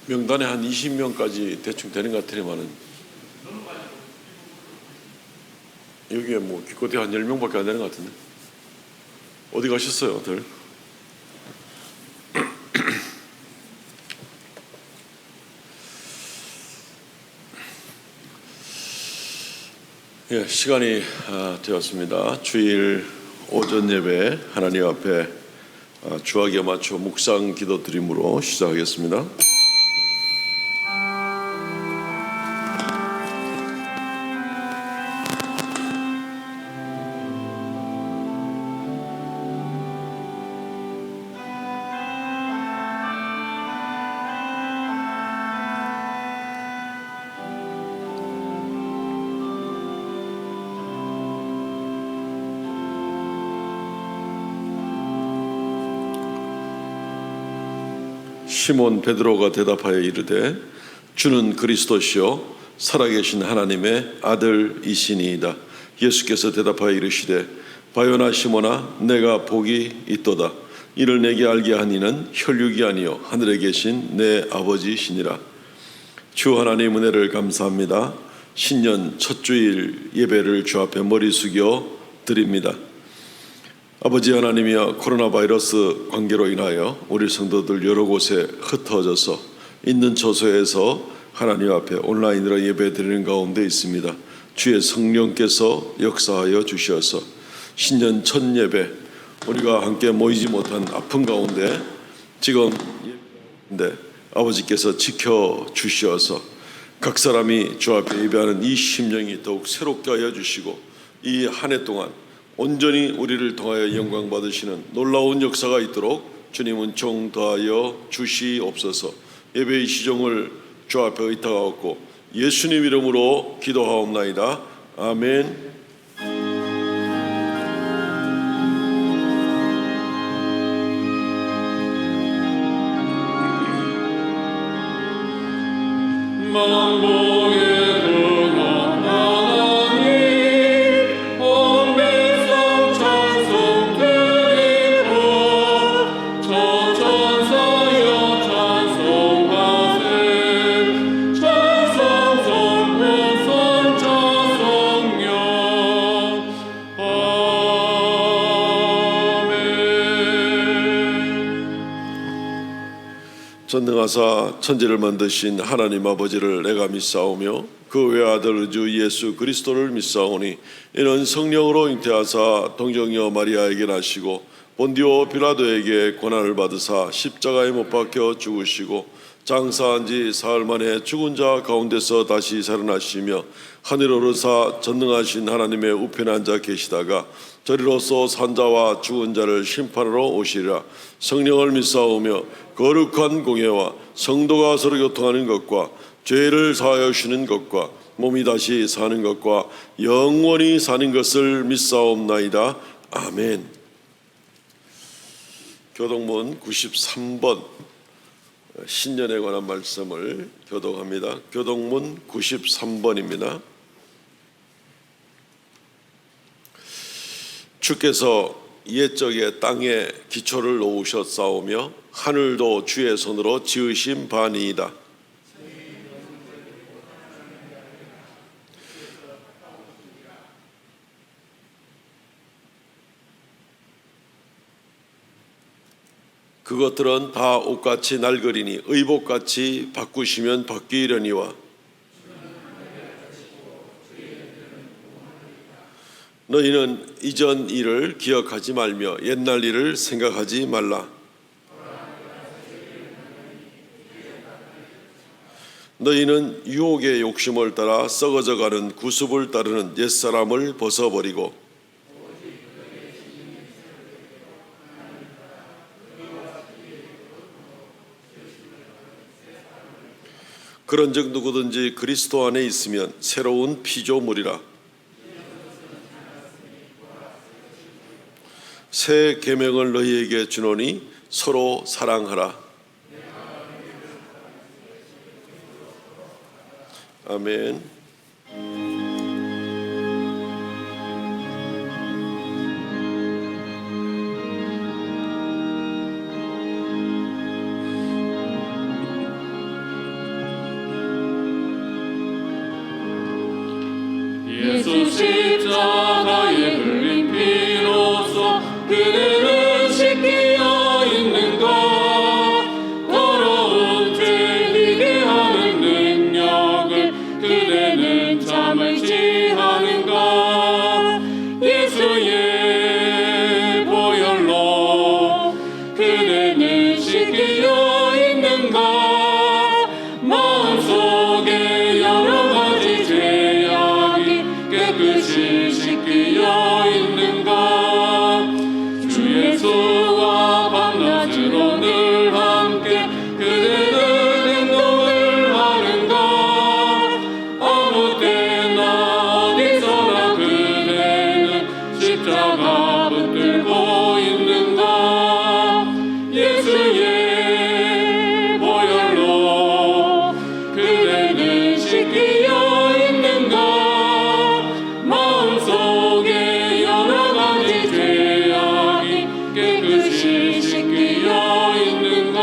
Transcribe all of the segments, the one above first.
명단에 한 20명까지 대충 되는 것 같으니만은 여기에 뭐 기껏해 한 10명밖에 안 되는 것 같은데 어디 가셨어요, 다들? 예, 시간이 되었습니다. 주일 오전 예배 하나님 앞에 주하기에 맞춰 묵상 기도 드림으로 시작하겠습니다. 시몬 베드로가 대답하여 이르되 주는 그리스도시요 살아계신 하나님의 아들이시니이다. 예수께서 대답하여 이르시되 바요나 시몬아 내가 복이 있도다. 이를 내게 알게 한 이는 혈육이 아니요 하늘에 계신 내 아버지시니라. 주 하나님 은혜를 감사합니다. 신년 첫 주일 예배를 주 앞에 머리 숙여 드립니다. 아버지 하나님이여, 코로나 바이러스 관계로 인하여 우리 성도들 여러 곳에 흩어져서 있는 처소에서 하나님 앞에 온라인으로 예배 드리는 가운데 있습니다. 주의 성령께서 역사하여 주셔서 신년 첫 예배 우리가 함께 모이지 못한 아픈 가운데 지금 아버지께서 지켜주셔서 각 사람이 주 앞에 예배하는 이 심령이 더욱 새롭게 하여 주시고 이 한 해 동안 온전히 우리를 통하여 영광 받으시는 놀라운 역사가 있도록 주님은 종 더하여 주시옵소서. 예배의 시종을 주 앞에 의탁하옵고 예수님 이름으로 기도하옵나이다. 아멘. 전능하사 천지를 만드신 하나님 아버지를 내가 믿사오며 그 외아들 주 예수 그리스도를 믿사오니 이는 성령으로 잉태하사 동정녀 마리아에게 나시고 본디오 빌라도에게 고난을 받으사 십자가에 못 박혀 죽으시고 장사한 지 사흘 만에 죽은 자 가운데서 다시 살아나시며 하늘 오르사 전능하신 하나님의 우편에 앉아 계시다가 저리로서 산자와 죽은 자를 심판하러 오시리라. 성령을 믿사오며 거룩한 공예와 성도가 서로 교통하는 것과 죄를 사하여 주시는 것과 몸이 다시 사는 것과 영원히 사는 것을 믿사옵나이다. 아멘. 교동문 93번 신년에 관한 말씀을 교독합니다. 교동문 93번입니다. 주께서 옛적에 땅에 기초를 놓으셨사오며 하늘도 주의 손으로 지으신 바니이다. 그것들은 다 옷같이 낡으리니 의복같이 바꾸시면 바뀌려니와 너희는 이전 일을 기억하지 말며 옛날 일을 생각하지 말라. 너희는 유혹의 욕심을 따라 썩어져가는 구습을 따르는 옛사람을 벗어버리고 그런즉 누구든지 그리스도 안에 있으면 새로운 피조물이라. 새 계명을 너희에게 주노니 서로 사랑하라. 아멘. 십자가에 흘린 피로써 그대는 씻기어 있는가? 더러운 죄 희게 하는 능력을 그대는 참을지 하는가? 예수의 보혈로 그대는 씻기어 있는가? 마음속에 여러 가지 죄악이 깨끗이 씻기어 있는가? 주 예수와 밤낮으로 늘 함께 그대는 행동을 하는가? 아무 때나 어디서나 그대는 십자가 붙들고 있는가? 예수의 보혈로 그대는 씻기어 있는가? 마음속에 여러 가지 죄악이 깨끗이 씻기어 있는가?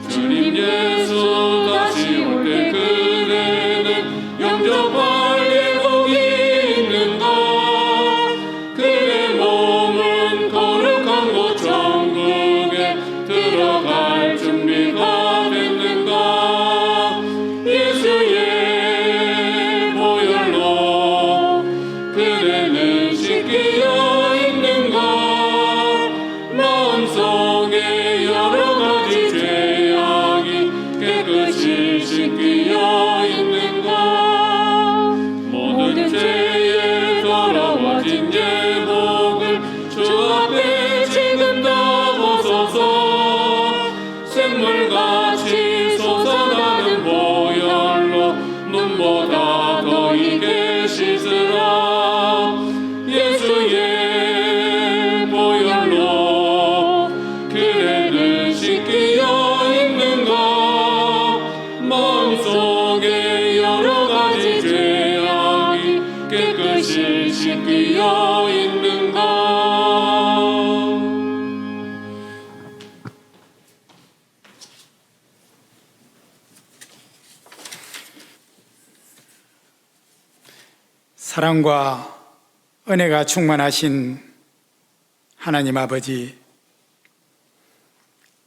주님 예수 다시 올 때 그대는 영접할 예복이 있는가? 그의 몸은 거룩한 곳 천국에 들어갈 준비가 됐는가? 예수의 보혈로 그대는 씻기어 있는가? 마음속에 여러 가지 죄악이 깨끗이 씻기어 있는가? 모든 죄에 더러워진 예복을 주 앞에 지금 다 벗어서 샘물같이 솟아나는 보혈로 눈보다 더 익게 씻으라. 예수의 보혈로 그대는 씻기어 있는가? 마음속에 여러 가지 죄악이 깨끗이 씻기어 있는가? 사랑과 은혜가 충만하신 하나님 아버지,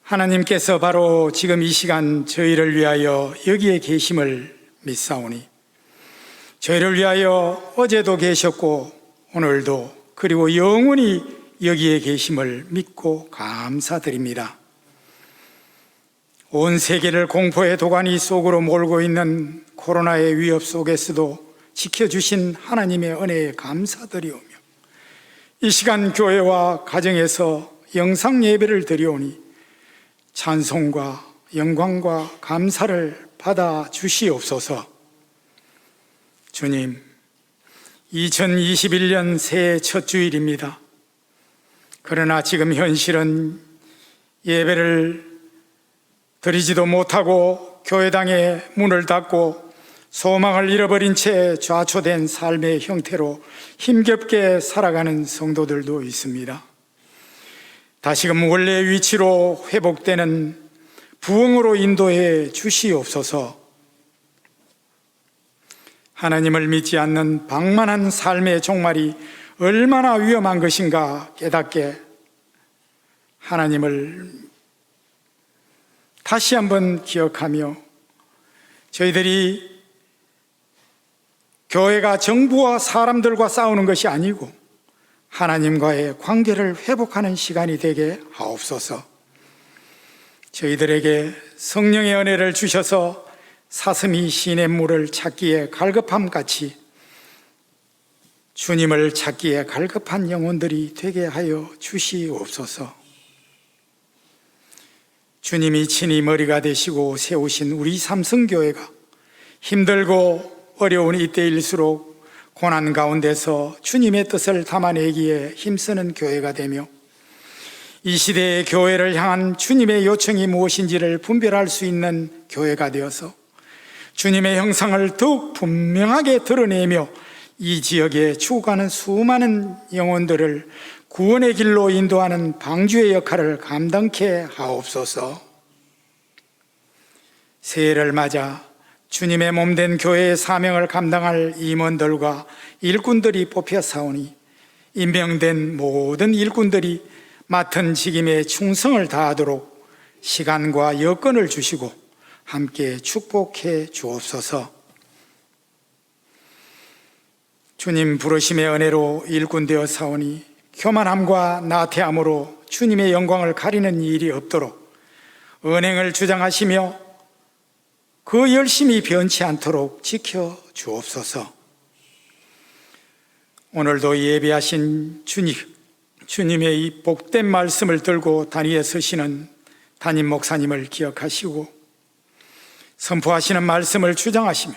하나님께서 바로 지금 이 시간 저희를 위하여 여기에 계심을 믿사오니 저희를 위하여 어제도 계셨고 오늘도 그리고 영원히 여기에 계심을 믿고 감사드립니다. 온 세계를 공포의 도가니 속으로 몰고 있는 코로나의 위협 속에서도 지켜주신 하나님의 은혜에 감사드리오며 이 시간 교회와 가정에서 영상 예배를 드리오니 찬송과 영광과 감사를 받아 주시옵소서. 주님, 2021년 새해 첫 주일입니다. 그러나 지금 현실은 예배를 드리지도 못하고 교회당의 문을 닫고 소망을 잃어버린 채 좌초된 삶의 형태로 힘겹게 살아가는 성도들도 있습니다. 다시금 원래 위치로 회복되는 부흥으로 인도해 주시옵소서. 하나님을 믿지 않는 방만한 삶의 종말이 얼마나 위험한 것인가 깨닫게 하나님을 다시 한번 기억하며 저희들이 교회가 정부와 사람들과 싸우는 것이 아니고 하나님과의 관계를 회복하는 시간이 되게 하옵소서. 저희들에게 성령의 은혜를 주셔서 사슴이 시냇물을 찾기에 갈급함같이 주님을 찾기에 갈급한 영혼들이 되게 하여 주시옵소서. 주님이 친히 머리가 되시고 세우신 우리 삼성교회가 힘들고 어려운 이때일수록 고난 가운데서 주님의 뜻을 담아내기에 힘쓰는 교회가 되며 이 시대의 교회를 향한 주님의 요청이 무엇인지를 분별할 수 있는 교회가 되어서 주님의 형상을 더욱 분명하게 드러내며 이 지역에 죽어가는 수많은 영혼들을 구원의 길로 인도하는 방주의 역할을 감당케 하옵소서. 새해를 맞아 주님의 몸된 교회의 사명을 감당할 임원들과 일꾼들이 뽑혀 사오니 임명된 모든 일꾼들이 맡은 직임에 충성을 다하도록 시간과 여건을 주시고 함께 축복해 주옵소서. 주님 부르심의 은혜로 일꾼 되어 사오니 교만함과 나태함으로 주님의 영광을 가리는 일이 없도록 언행을 주장하시며 그 열심히 변치 않도록 지켜 주옵소서. 오늘도 예배하신 주님의 이 복된 말씀을 들고 단위에 서시는 담임 목사님을 기억하시고 선포하시는 말씀을 주장하시며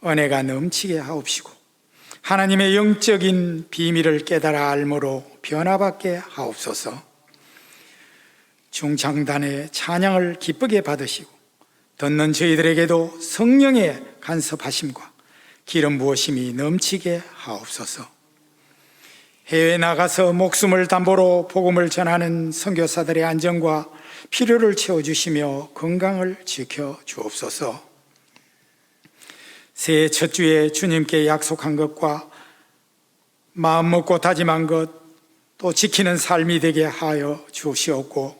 은혜가 넘치게 하옵시고 하나님의 영적인 비밀을 깨달아 알므로 변화받게 하옵소서. 중창단의 찬양을 기쁘게 받으시고 듣는 저희들에게도 성령의 간섭하심과 기름 부으심이 넘치게 하옵소서. 해외에 나가서 목숨을 담보로 복음을 전하는 선교사들의 안전과 필요를 채워주시며 건강을 지켜 주옵소서. 새해 첫 주에 주님께 약속한 것과 마음 먹고 다짐한 것 또 지키는 삶이 되게 하여 주시옵고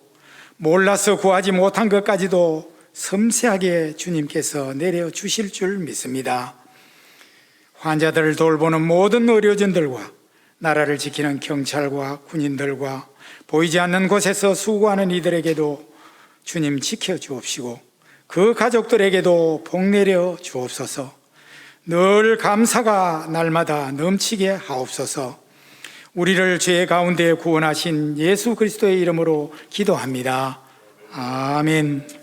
몰라서 구하지 못한 것까지도 섬세하게 주님께서 내려주실 줄 믿습니다. 환자들을 돌보는 모든 의료진들과 나라를 지키는 경찰과 군인들과 보이지 않는 곳에서 수고하는 이들에게도 주님 지켜주옵시고 그 가족들에게도 복 내려 주옵소서. 늘 감사가 날마다 넘치게 하옵소서. 우리를 죄 가운데 구원하신 예수 그리스도의 이름으로 기도합니다. 아멘.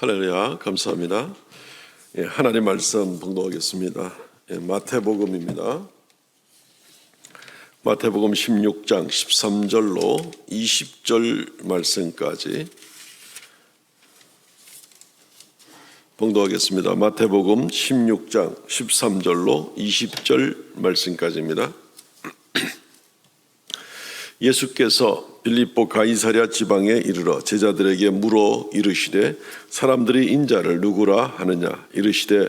할렐루야, 감사합니다. 하나님 말씀 봉독하겠습니다. 마태복음입니다. 마태복음 16장 13절로 20절 말씀까지 봉독하겠습니다. 마태복음 16장 13절로 20절 말씀까지입니다. 예수께서 빌립보 가이사랴 지방에 이르러 제자들에게 물어 이르시되 사람들이 인자를 누구라 하느냐 이르시되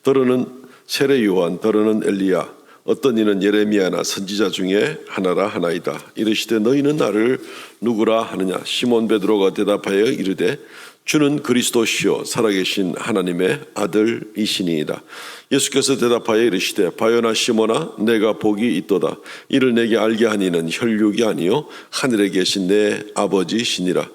더러는 세례 요한 더러는 엘리야 어떤 이는 예레미야나 선지자 중에 하나라 하나이다. 이르시되 너희는 나를 누구라 하느냐 시몬 베드로가 대답하여 이르되 주는 그리스도시요 살아계신 하나님의 아들이시니이다. 예수께서 대답하여 이르시되 바요나 시몬아 내가 복이 있도다. 이를 내게 알게 하니는 혈육이 아니요 하늘에 계신 내 아버지시니라.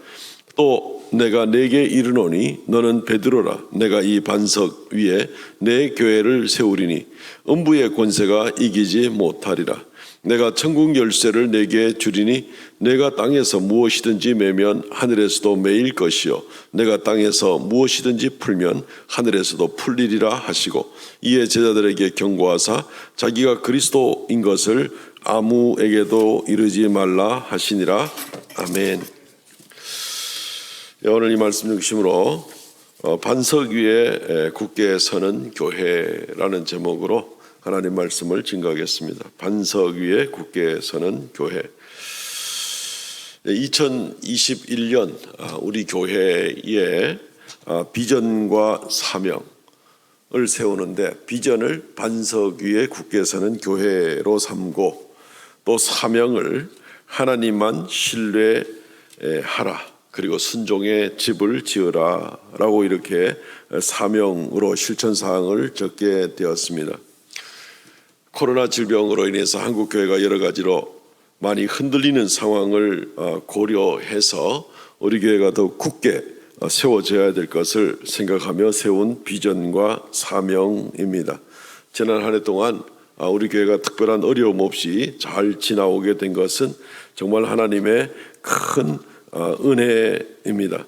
또 내가 내게 이르노니 너는 베드로라. 내가 이 반석 위에 내 교회를 세우리니 음부의 권세가 이기지 못하리라. 내가 천국 열쇠를 내게 주리니 내가 땅에서 무엇이든지 매면 하늘에서도 매일 것이요 내가 땅에서 무엇이든지 풀면 하늘에서도 풀리리라 하시고 이에 제자들에게 경고하사 자기가 그리스도인 것을 아무에게도 이르지 말라 하시니라. 아멘. 오늘 이 말씀 중심으로 반석 위에 굳게 서는 교회라는 제목으로 하나님 말씀을 증거하겠습니다. 반석 위에 굳게 서는 교회. 2021년 우리 교회의 비전과 사명을 세우는데 비전을 반석 위에 굳게 서는 교회로 삼고 또 사명을 하나님만 신뢰하라 그리고 순종의 집을 지으라 라고 이렇게 사명으로 실천사항을 적게 되었습니다. 코로나 질병으로 인해서 한국교회가 여러 가지로 많이 흔들리는 상황을 고려해서 우리 교회가 더 굳게 세워져야 될 것을 생각하며 세운 비전과 사명입니다. 지난 한 해 동안 우리 교회가 특별한 어려움 없이 잘 지나오게 된 것은 정말 하나님의 큰 은혜입니다.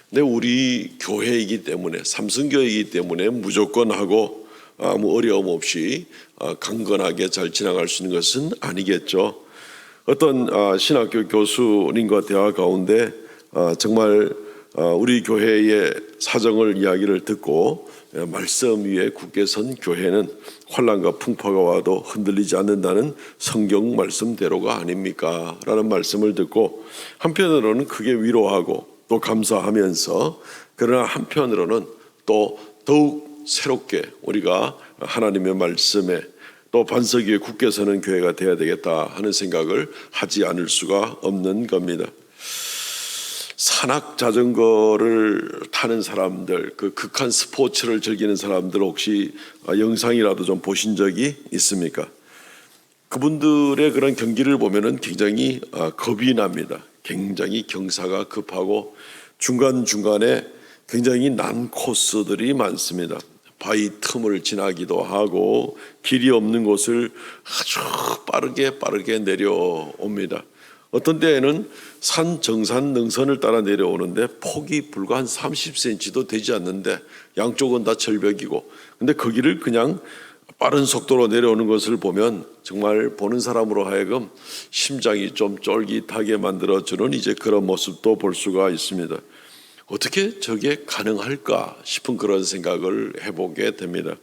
근데 우리 교회이기 때문에 삼성교회이기 때문에 무조건 하고 아무 어려움 없이 강건하게 잘 지나갈 수 있는 것은 아니겠죠. 어떤 신학교 교수님과 대화 가운데 정말 우리 교회의 사정을 이야기를 듣고 말씀 위에 굳게 선 교회는 환난과 풍파가 와도 흔들리지 않는다는 성경 말씀대로가 아닙니까? 라는 말씀을 듣고 한편으로는 크게 위로하고 또 감사하면서 그러나 한편으로는 또 더욱 새롭게 우리가 하나님의 말씀에 또 반석 위에 굳게 서는 교회가 되어야 되겠다 하는 생각을 하지 않을 수가 없는 겁니다. 산악 자전거를 타는 사람들, 그 극한 스포츠를 즐기는 사람들 혹시 영상이라도 좀 보신 적이 있습니까? 그분들의 그런 경기를 보면은 굉장히 겁이 납니다. 굉장히 경사가 급하고 중간중간에 굉장히 난 코스들이 많습니다. 바위 틈을 지나기도 하고 길이 없는 곳을 아주 빠르게 내려옵니다. 어떤 때에는 산 정산 능선을 따라 내려오는데 폭이 불과 한 30cm도 되지 않는데 양쪽은 다 절벽이고 근데 거기를 그냥 빠른 속도로 내려오는 것을 보면 정말 보는 사람으로 하여금 심장이 좀 쫄깃하게 만들어주는 이제 그런 모습도 볼 수가 있습니다. 어떻게 저게 가능할까 싶은 그런 생각을 해보게 됩니다.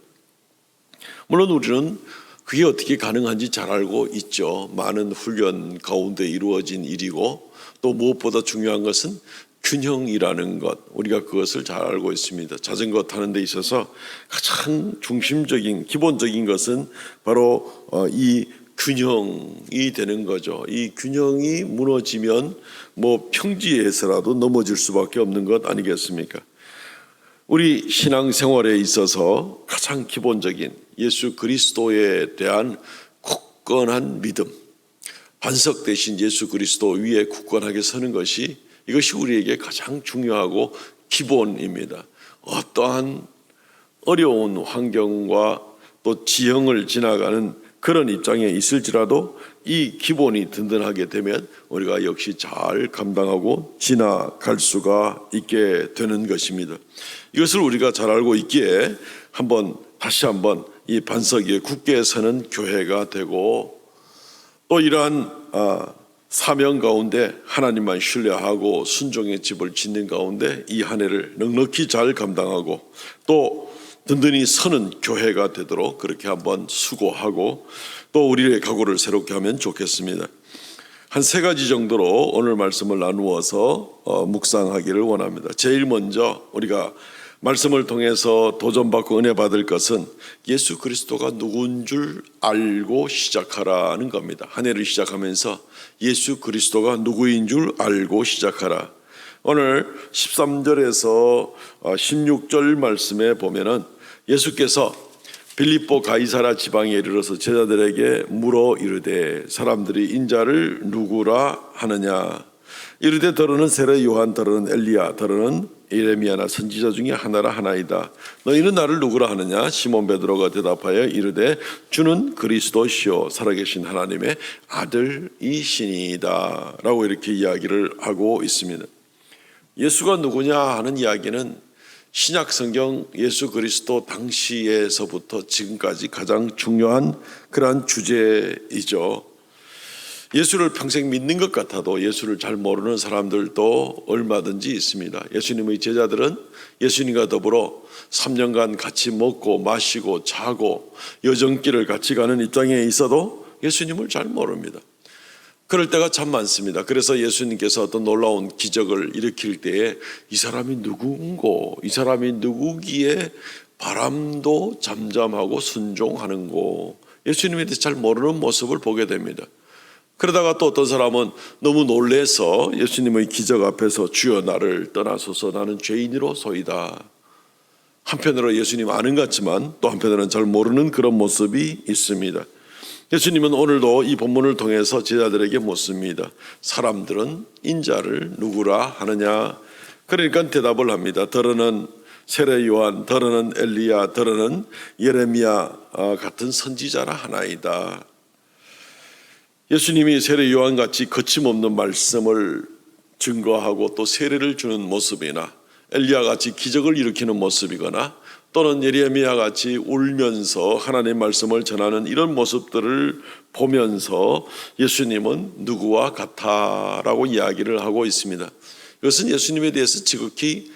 물론 우리는 그게 어떻게 가능한지 잘 알고 있죠. 많은 훈련 가운데 이루어진 일이고 또 무엇보다 중요한 것은 균형이라는 것, 우리가 그것을 잘 알고 있습니다. 자전거 타는 데 있어서 가장 중심적인 기본적인 것은 바로 이 균형이 되는 거죠. 이 균형이 무너지면 뭐 평지에서라도 넘어질 수밖에 없는 것 아니겠습니까? 우리 신앙생활에 있어서 가장 기본적인 예수 그리스도에 대한 굳건한 믿음, 반석 대신 예수 그리스도 위에 굳건하게 서는 것이 이것이 우리에게 가장 중요하고 기본입니다. 어떠한 어려운 환경과 또 지형을 지나가는 그런 입장에 있을지라도 이 기본이 든든하게 되면 우리가 역시 잘 감당하고 지나갈 수가 있게 되는 것입니다. 이것을 우리가 잘 알고 있기에 다시 한번 이 반석 위에 굳게 서는 교회가 되고, 또 이러한 사명 가운데 하나님만 신뢰하고 순종의 집을 짓는 가운데 이 한 해를 넉넉히 잘 감당하고 또 든든히 서는 교회가 되도록 그렇게 한번 수고하고 또 우리의 각오를 새롭게 하면 좋겠습니다. 한 3가지 정도로 오늘 말씀을 나누어서 묵상하기를 원합니다. 제일 먼저 우리가 말씀을 통해서 도전받고 은혜 받을 것은 예수 그리스도가 누군 줄 알고 시작하라는 겁니다. 한 해를 시작하면서 예수 그리스도가 누구인 줄 알고 시작하라. 오늘 13절에서 16절 말씀에 보면은 예수께서 빌립보 가이사라 지방에 이르러서 제자들에게 물어 이르되 사람들이 인자를 누구라 하느냐. 이르되 더러는 세례 요한, 더러는 엘리야, 더러는 예레미야나 선지자 중에 하나라 하나이다. 너희는 나를 누구라 하느냐. 시몬 베드로가 대답하여 이르되 주는 그리스도시요 살아계신 하나님의 아들이시니이다 라고 이렇게 이야기를 하고 있습니다. 예수가 누구냐 하는 이야기는 신약 성경 예수 그리스도 당시에서부터 지금까지 가장 중요한 그러한 주제이죠. 예수를 평생 믿는 것 같아도 예수를 잘 모르는 사람들도 얼마든지 있습니다. 예수님의 제자들은 예수님과 더불어 3년간 같이 먹고 마시고 자고 여정길을 같이 가는 입장에 있어도 예수님을 잘 모릅니다. 그럴 때가 참 많습니다. 그래서 예수님께서 어떤 놀라운 기적을 일으킬 때에 이 사람이 누구인고, 이 사람이 누구기에 바람도 잠잠하고 순종하는고, 예수님에 대해 잘 모르는 모습을 보게 됩니다. 그러다가 또 어떤 사람은 너무 놀래서 예수님의 기적 앞에서 주여 나를 떠나소서 나는 죄인이로소이다. 한편으로 예수님 아는 것 같지만 또 한편으로는 잘 모르는 그런 모습이 있습니다. 예수님은 오늘도 이 본문을 통해서 제자들에게 묻습니다. 사람들은 인자를 누구라 하느냐. 그러니까 대답을 합니다. 더러는 세례 요한, 더러는 엘리야, 더러는 예레미야 같은 선지자라 하나이다. 예수님이 세례 요한같이 거침없는 말씀을 증거하고 또 세례를 주는 모습이나 엘리야같이 기적을 일으키는 모습이거나 또는 예레미야같이 울면서 하나님의 말씀을 전하는 이런 모습들을 보면서 예수님은 누구와 같아라고 이야기를 하고 있습니다. 이것은 예수님에 대해서 지극히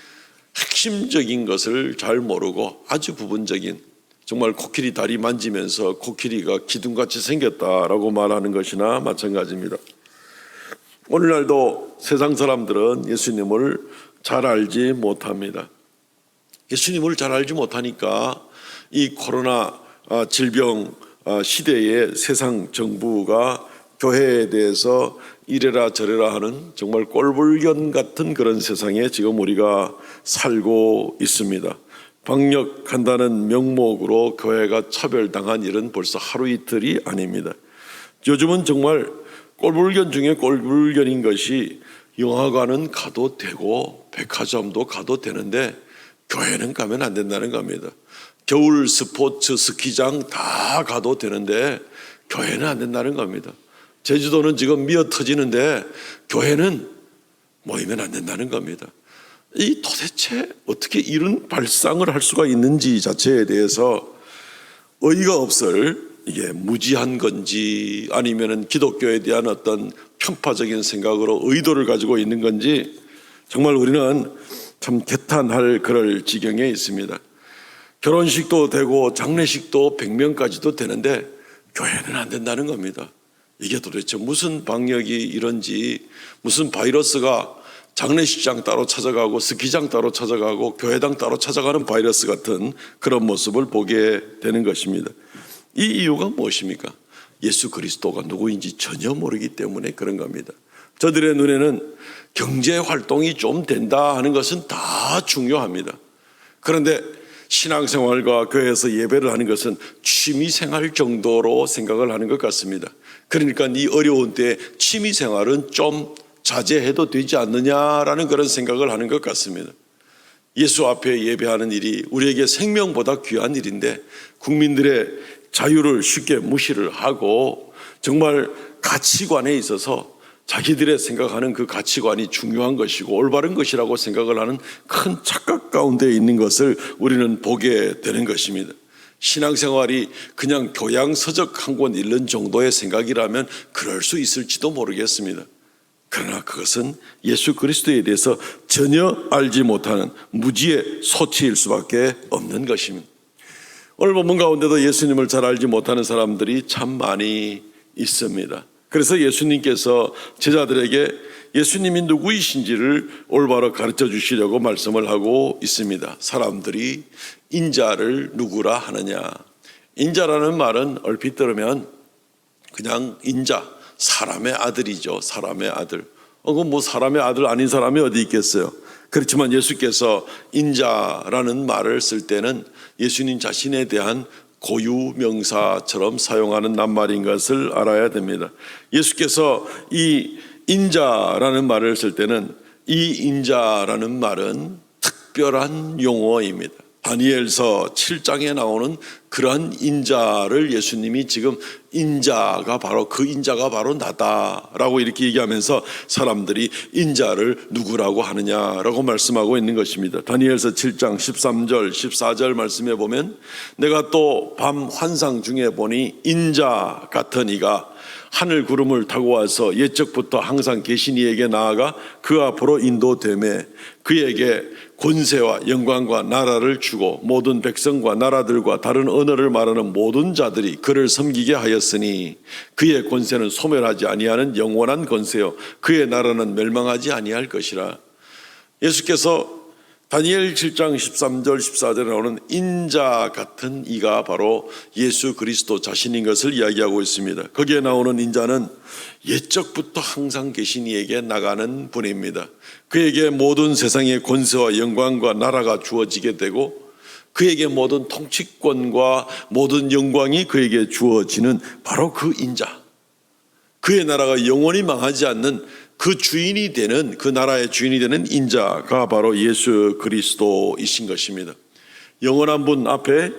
핵심적인 것을 잘 모르고 아주 부분적인, 정말 코끼리 다리 만지면서 코끼리가 기둥같이 생겼다라고 말하는 것이나 마찬가지입니다. 오늘날도 세상 사람들은 예수님을 잘 알지 못합니다. 예수님을 잘 알지 못하니까 이 코로나 질병 시대에 세상 정부가 교회에 대해서 이래라 저래라 하는 정말 꼴불견 같은 그런 세상에 지금 우리가 살고 있습니다. 방역한다는 명목으로 교회가 차별당한 일은 벌써 하루 이틀이 아닙니다. 요즘은 정말 꼴불견 중에 꼴불견인 것이 영화관은 가도 되고 백화점도 가도 되는데 교회는 가면 안 된다는 겁니다. 겨울 스포츠 스키장 다 가도 되는데 교회는 안 된다는 겁니다. 제주도는 지금 미어 터지는데 교회는 모이면 안 된다는 겁니다. 이 도대체 어떻게 이런 발상을 할 수가 있는지 자체에 대해서 어이가 없을, 이게 무지한 건지 아니면은 기독교에 대한 어떤 편파적인 생각으로 의도를 가지고 있는 건지 정말 우리는 참 개탄할 그럴 지경에 있습니다. 결혼식도 되고 장례식도 100명까지도 되는데 교회는 안 된다는 겁니다. 이게 도대체 무슨 방역이 이런지, 무슨 바이러스가 장례식장 따로 찾아가고 스키장 따로 찾아가고 교회당 따로 찾아가는 바이러스 같은 그런 모습을 보게 되는 것입니다. 이 이유가 무엇입니까? 예수 그리스도가 누구인지 전혀 모르기 때문에 그런 겁니다. 저들의 눈에는 경제 활동이 좀 된다 하는 것은 다 중요합니다. 그런데 신앙생활과 교회에서 예배를 하는 것은 취미생활 정도로 생각을 하는 것 같습니다. 그러니까 이 어려운 때에 취미생활은 좀 자제해도 되지 않느냐라는 그런 생각을 하는 것 같습니다. 예수 앞에 예배하는 일이 우리에게 생명보다 귀한 일인데 국민들의 자유를 쉽게 무시를 하고 정말 가치관에 있어서 자기들의 생각하는 그 가치관이 중요한 것이고 올바른 것이라고 생각을 하는 큰 착각 가운데 있는 것을 우리는 보게 되는 것입니다. 신앙생활이 그냥 교양서적 한 권 읽는 정도의 생각이라면 그럴 수 있을지도 모르겠습니다. 그러나 그것은 예수 그리스도에 대해서 전혀 알지 못하는 무지의 소치일 수밖에 없는 것입니다. 오늘 본문 가운데도 예수님을 잘 알지 못하는 사람들이 참 많이 있습니다. 그래서 예수님께서 제자들에게 예수님이 누구이신지를 올바로 가르쳐 주시려고 말씀을 하고 있습니다. 사람들이 인자를 누구라 하느냐. 인자라는 말은 얼핏 들으면 그냥 인자, 사람의 아들이죠. 사람의 아들. 그건 뭐 사람의 아들 아닌 사람이 어디 있겠어요. 그렇지만 예수께서 인자라는 말을 쓸 때는 예수님 자신에 대한 고유 명사처럼 사용하는 낱말인 것을 알아야 됩니다. 예수께서 이 인자라는 말을 쓸 때는 이 인자라는 말은 특별한 용어입니다. 다니엘서 7장에 나오는 그러한 인자를 예수님이 지금 인자가 바로 그 인자가 바로 나다라고 이렇게 얘기하면서 사람들이 인자를 누구라고 하느냐라고 말씀하고 있는 것입니다. 다니엘서 7장 13절 14절 말씀에 보면 내가 또 밤 환상 중에 보니 인자 같은 이가 하늘 구름을 타고 와서 옛적부터 항상 계신 이에게 나아가 그 앞으로 인도되매 그에게 권세와 영광과 나라를 주고 모든 백성과 나라들과 다른 언어를 말하는 모든 자들이 그를 섬기게 하였으니 그의 권세는 소멸하지 아니하는 영원한 권세요 그의 나라는 멸망하지 아니할 것이라. 예수께서 다니엘 7장 13절 14절에 나오는 인자 같은 이가 바로 예수 그리스도 자신인 것을 이야기하고 있습니다. 거기에 나오는 인자는 옛적부터 항상 계신 이에게 나가는 분입니다. 그에게 모든 세상의 권세와 영광과 나라가 주어지게 되고 그에게 모든 통치권과 모든 영광이 그에게 주어지는 바로 그 인자, 그의 나라가 영원히 망하지 않는 그 주인이 되는, 그 나라의 주인이 되는 인자가 바로 예수 그리스도이신 것입니다. 영원한 분 앞에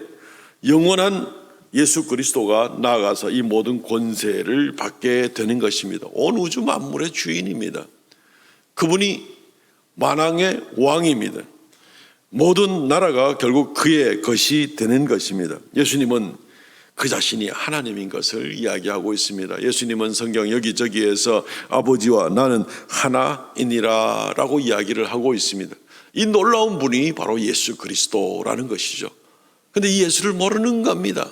영원한 예수 그리스도가 나아가서 이 모든 권세를 받게 되는 것입니다. 온 우주 만물의 주인입니다. 그분이 만왕의 왕입니다. 모든 나라가 결국 그의 것이 되는 것입니다. 예수님은 그 자신이 하나님인 것을 이야기하고 있습니다. 예수님은 성경 여기저기에서 아버지와 나는 하나이니라 라고 이야기를 하고 있습니다. 이 놀라운 분이 바로 예수 그리스도라는 것이죠. 그런데 이 예수를 모르는 겁니다.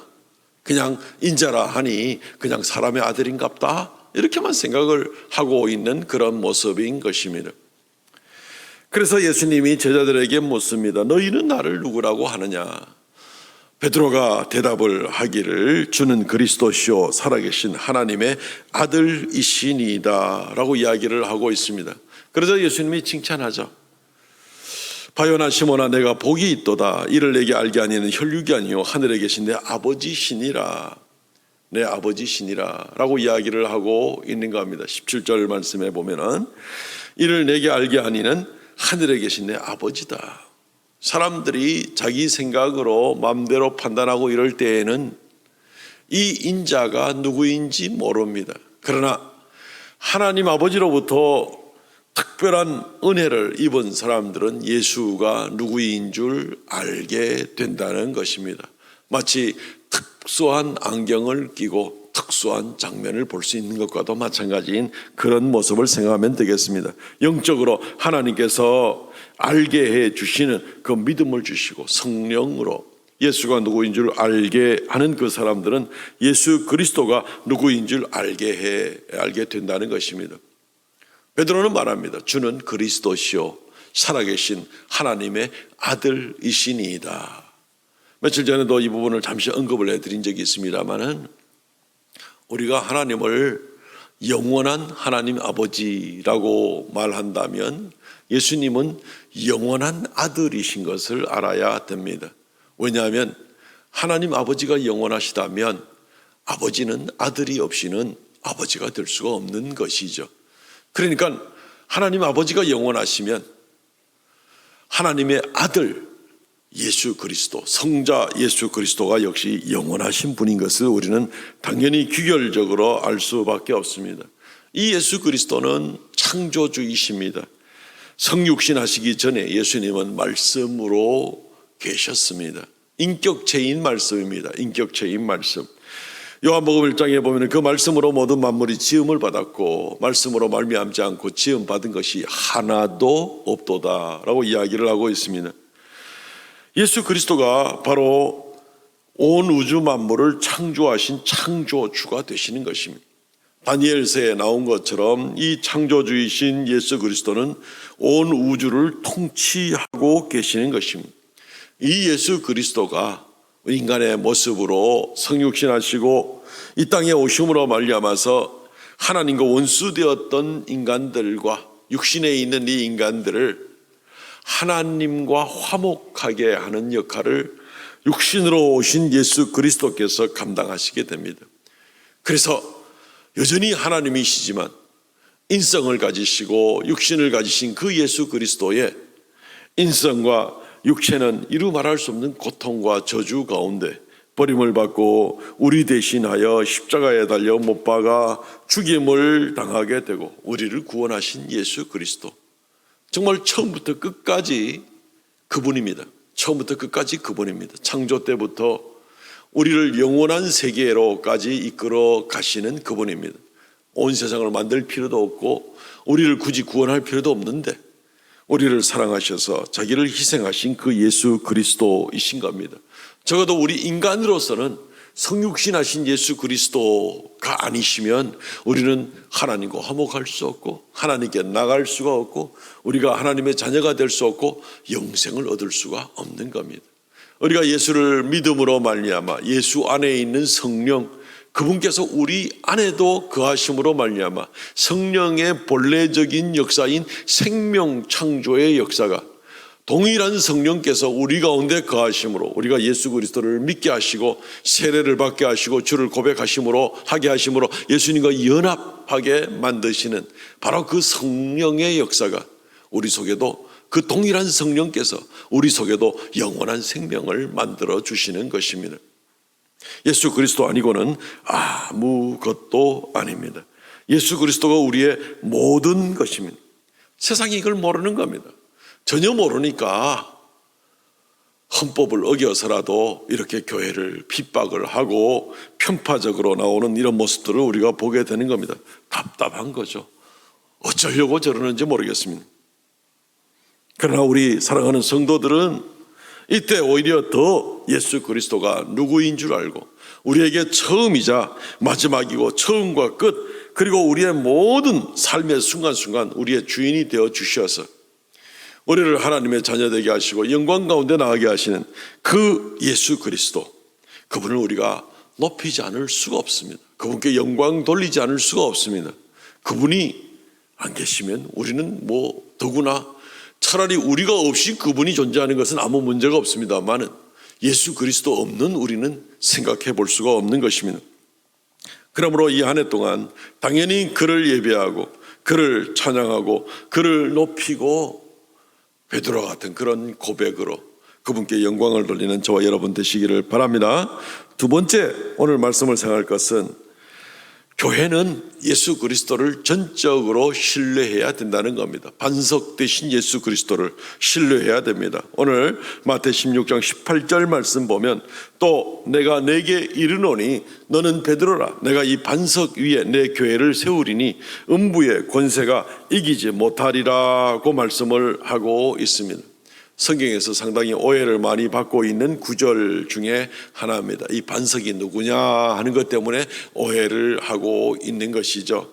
그냥 인자라 하니 그냥 사람의 아들인갑다 이렇게만 생각을 하고 있는 그런 모습인 것입니다. 그래서 예수님이 제자들에게 묻습니다. 너희는 나를 누구라고 하느냐? 베드로가 대답을 하기를 주는 그리스도시요 살아계신 하나님의 아들이시니이다 라고 이야기를 하고 있습니다. 그러자 예수님이 칭찬하죠. 바요나 시몬아 내가 복이 있도다. 이를 내게 알게 아니는 혈육이 아니요 하늘에 계신 내 아버지시니라. 내 아버지시니라 라고 이야기를 하고 있는 겁니다. 17절 말씀에 보면은 이를 내게 알게 아니는 하늘에 계신 내 아버지다. 사람들이 자기 생각으로 마음대로 판단하고 이럴 때에는 이 인자가 누구인지 모릅니다. 그러나 하나님 아버지로부터 특별한 은혜를 입은 사람들은 예수가 누구인 줄 알게 된다는 것입니다. 마치 특수한 안경을 끼고 특수한 장면을 볼 수 있는 것과도 마찬가지인 그런 모습을 생각하면 되겠습니다. 영적으로 하나님께서 알게 해 주시는 그 믿음을 주시고 성령으로 예수가 누구인 줄 알게 하는 그 사람들은 예수 그리스도가 누구인 줄 알게 된다는 것입니다. 베드로는 말합니다. 주는 그리스도시요 살아계신 하나님의 아들이시니이다. 며칠 전에도 이 부분을 잠시 언급을 해드린 적이 있습니다만은 우리가 하나님을 영원한 하나님 아버지라고 말한다면 예수님은 영원한 아들이신 것을 알아야 됩니다. 왜냐하면 하나님 아버지가 영원하시다면 아버지는 아들이 없이는 아버지가 될 수가 없는 것이죠. 그러니까 하나님 아버지가 영원하시면 하나님의 아들 예수 그리스도, 성자 예수 그리스도가 역시 영원하신 분인 것을 우리는 당연히 규결적으로 알 수밖에 없습니다. 이 예수 그리스도는 창조주이십니다. 성육신 하시기 전에 예수님은 말씀으로 계셨습니다. 인격체인 말씀입니다. 인격체인 말씀. 요한복음 1장에 보면 그 말씀으로 모든 만물이 지음을 받았고 말씀으로 말미암지 않고 지음 받은 것이 하나도 없도다라고 이야기를 하고 있습니다. 예수 그리스도가 바로 온 우주 만물을 창조하신 창조주가 되시는 것입니다. 다니엘서에 나온 것처럼 이 창조주이신 예수 그리스도는 온 우주를 통치하고 계시는 것입니다. 이 예수 그리스도가 인간의 모습으로 성육신하시고 이 땅에 오심으로 말미암아서 하나님과 원수되었던 인간들과 육신에 있는 이 인간들을 하나님과 화목하게 하는 역할을 육신으로 오신 예수 그리스도께서 감당하시게 됩니다. 그래서 여전히 하나님이시지만 인성을 가지시고 육신을 가지신 그 예수 그리스도의 인성과 육체는 이루 말할 수 없는 고통과 저주 가운데 버림을 받고 우리 대신하여 십자가에 달려 못 박아 죽임을 당하게 되고 우리를 구원하신 예수 그리스도, 정말 처음부터 끝까지 그분입니다. 처음부터 끝까지 그분입니다. 창조 때부터 우리를 영원한 세계로까지 이끌어 가시는 그분입니다. 온 세상을 만들 필요도 없고 우리를 굳이 구원할 필요도 없는데 우리를 사랑하셔서 자기를 희생하신 그 예수 그리스도이신 겁니다. 적어도 우리 인간으로서는 성육신하신 예수 그리스도가 아니시면 우리는 하나님과 화목할 수 없고 하나님께 나갈 수가 없고 우리가 하나님의 자녀가 될 수 없고 영생을 얻을 수가 없는 겁니다. 우리가 예수를 믿음으로 말미암아 예수 안에 있는 성령, 그분께서 우리 안에도 거하심으로 말미암아 성령의 본래적인 역사인 생명 창조의 역사가 동일한 성령께서 우리 가운데 거하심으로 우리가 예수 그리스도를 믿게 하시고 세례를 받게 하시고 주를 고백하심으로 하게 하심으로 예수님과 연합하게 만드시는 바로 그 성령의 역사가 우리 속에도, 그 동일한 성령께서 우리 속에도 영원한 생명을 만들어 주시는 것입니다. 예수 그리스도 아니고는 아무것도 아닙니다. 예수 그리스도가 우리의 모든 것입니다. 세상이 이걸 모르는 겁니다. 전혀 모르니까 헌법을 어겨서라도 이렇게 교회를 핍박을 하고 편파적으로 나오는 이런 모습들을 우리가 보게 되는 겁니다. 답답한 거죠. 어쩌려고 저러는지 모르겠습니다. 그러나 우리 사랑하는 성도들은 이때 오히려 더 예수 그리스도가 누구인 줄 알고 우리에게 처음이자 마지막이고 처음과 끝, 그리고 우리의 모든 삶의 순간순간 우리의 주인이 되어 주셔서 우리를 하나님의 자녀되게 하시고 영광 가운데 나가게 하시는 그 예수 그리스도, 그분을 우리가 높이지 않을 수가 없습니다. 그분께 영광 돌리지 않을 수가 없습니다. 그분이 안 계시면 우리는 더구나 차라리 우리가 없이 그분이 존재하는 것은 아무 문제가 없습니다만은 예수 그리스도 없는 우리는 생각해 볼 수가 없는 것입니다. 그러므로 이 한 해 동안 당연히 그를 예배하고 그를 찬양하고 그를 높이고 베드로 같은 그런 고백으로 그분께 영광을 돌리는 저와 여러분 되시기를 바랍니다. 두 번째 오늘 말씀을 생각할 것은 교회는 예수 그리스도를 전적으로 신뢰해야 된다는 겁니다. 반석 되신 예수 그리스도를 신뢰해야 됩니다. 오늘 마태 16장 18절 말씀 보면 또 내가 내게 이르노니 너는 베드로라 내가 이 반석 위에 내 교회를 세우리니 음부의 권세가 이기지 못하리라고 말씀을 하고 있습니다. 성경에서 상당히 오해를 많이 받고 있는 구절 중에 하나입니다. 이 반석이 누구냐 하는 것 때문에 오해를 하고 있는 것이죠.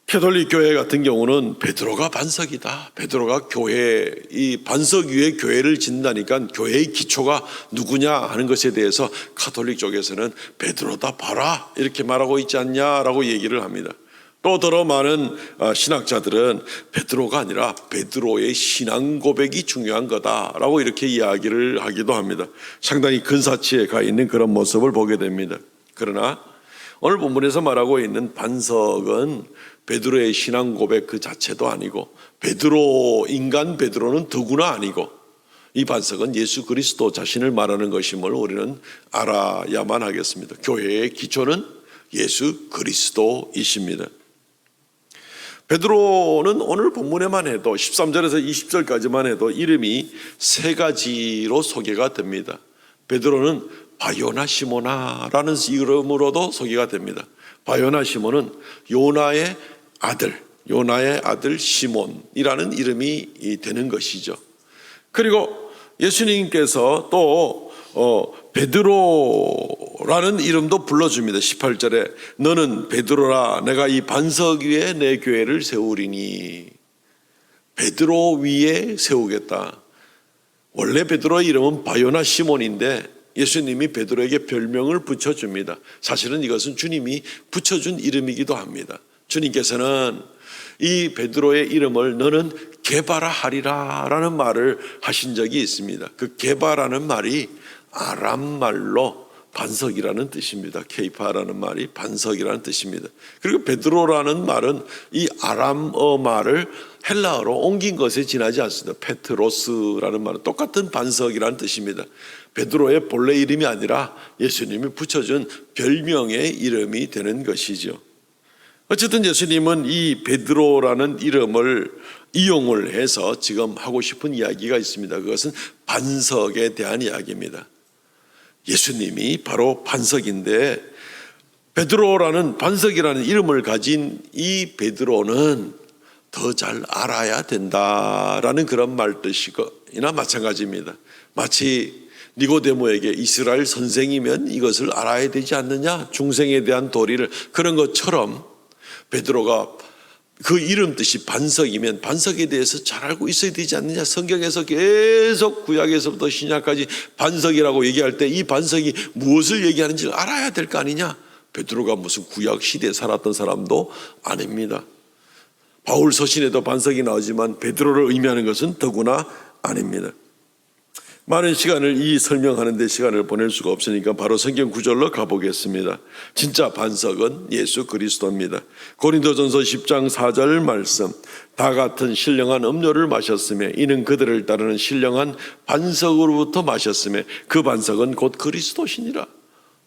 캐톨릭 교회 같은 경우는 베드로가 반석이다. 베드로가 교회, 이 반석 위에 교회를 짓는다니까 교회의 기초가 누구냐 하는 것에 대해서 가톨릭 쪽에서는 베드로다 봐라 이렇게 말하고 있지 않냐라고 얘기를 합니다. 또 더러 많은 신학자들은 베드로가 아니라 베드로의 신앙 고백이 중요한 거다라고 이렇게 이야기를 하기도 합니다. 상당히 근사치에 가 있는 그런 모습을 보게 됩니다. 그러나 오늘 본문에서 말하고 있는 반석은 베드로의 신앙 고백 그 자체도 아니고 인간 베드로는 더구나 아니고 이 반석은 예수 그리스도 자신을 말하는 것임을 우리는 알아야만 하겠습니다. 교회의 기초는 예수 그리스도이십니다. 베드로는 오늘 본문에만 해도 13절에서 20절까지만 해도 이름이 세 가지로 소개가 됩니다. 베드로는 바요나 시모나라는 이름으로도 소개가 됩니다. 바요나 시몬은 요나의 아들 시몬이라는 이름이 되는 것이죠. 그리고 예수님께서 또 베드로라는 이름도 불러줍니다. 18절에 너는 베드로라, 내가 이 반석 위에 내 교회를 세우리니. 베드로 위에 세우겠다. 원래 베드로의 이름은 바요나 시몬인데 예수님이 베드로에게 별명을 붙여줍니다. 사실은 이것은 주님이 붙여준 이름이기도 합니다. 주님께서는 이 베드로의 이름을 너는 게바라 하리라 라는 말을 하신 적이 있습니다. 그 게바라는 말이 아람 말로 반석이라는 뜻입니다. 케이파라는 말이 반석이라는 뜻입니다. 그리고 베드로라는 말은 이 아람어 말을 헬라어로 옮긴 것에 지나지 않습니다. 페트로스라는 말은 똑같은 반석이라는 뜻입니다. 베드로의 본래 이름이 아니라 예수님이 붙여준 별명의 이름이 되는 것이죠. 어쨌든 예수님은 이 베드로라는 이름을 이용을 해서 지금 하고 싶은 이야기가 있습니다. 그것은 반석에 대한 이야기입니다. 예수님이 바로 반석인데 베드로라는 반석이라는 이름을 가진 이 베드로는 더 잘 알아야 된다라는 그런 말뜻이나 마찬가지입니다. 마치 니고데모에게 이스라엘 선생이면 이것을 알아야 되지 않느냐, 중생에 대한 도리를, 그런 것처럼 베드로가 그 이름 뜻이 반석이면 반석에 대해서 잘 알고 있어야 되지 않느냐. 성경에서 계속 구약에서부터 신약까지 반석이라고 얘기할 때 이 반석이 무엇을 얘기하는지를 알아야 될 거 아니냐. 베드로가 무슨 구약 시대에 살았던 사람도 아닙니다. 바울 서신에도 반석이 나오지만 베드로를 의미하는 것은 더구나 아닙니다. 많은 시간을 이 설명하는 데 시간을 보낼 수가 없으니까 바로 성경 구절로 가보겠습니다. 진짜 반석은 예수 그리스도입니다. 고린도전서 10장 4절 말씀, 다 같은 신령한 음료를 마셨으며 이는 그들을 따르는 신령한 반석으로부터 마셨으며 그 반석은 곧 그리스도시니라.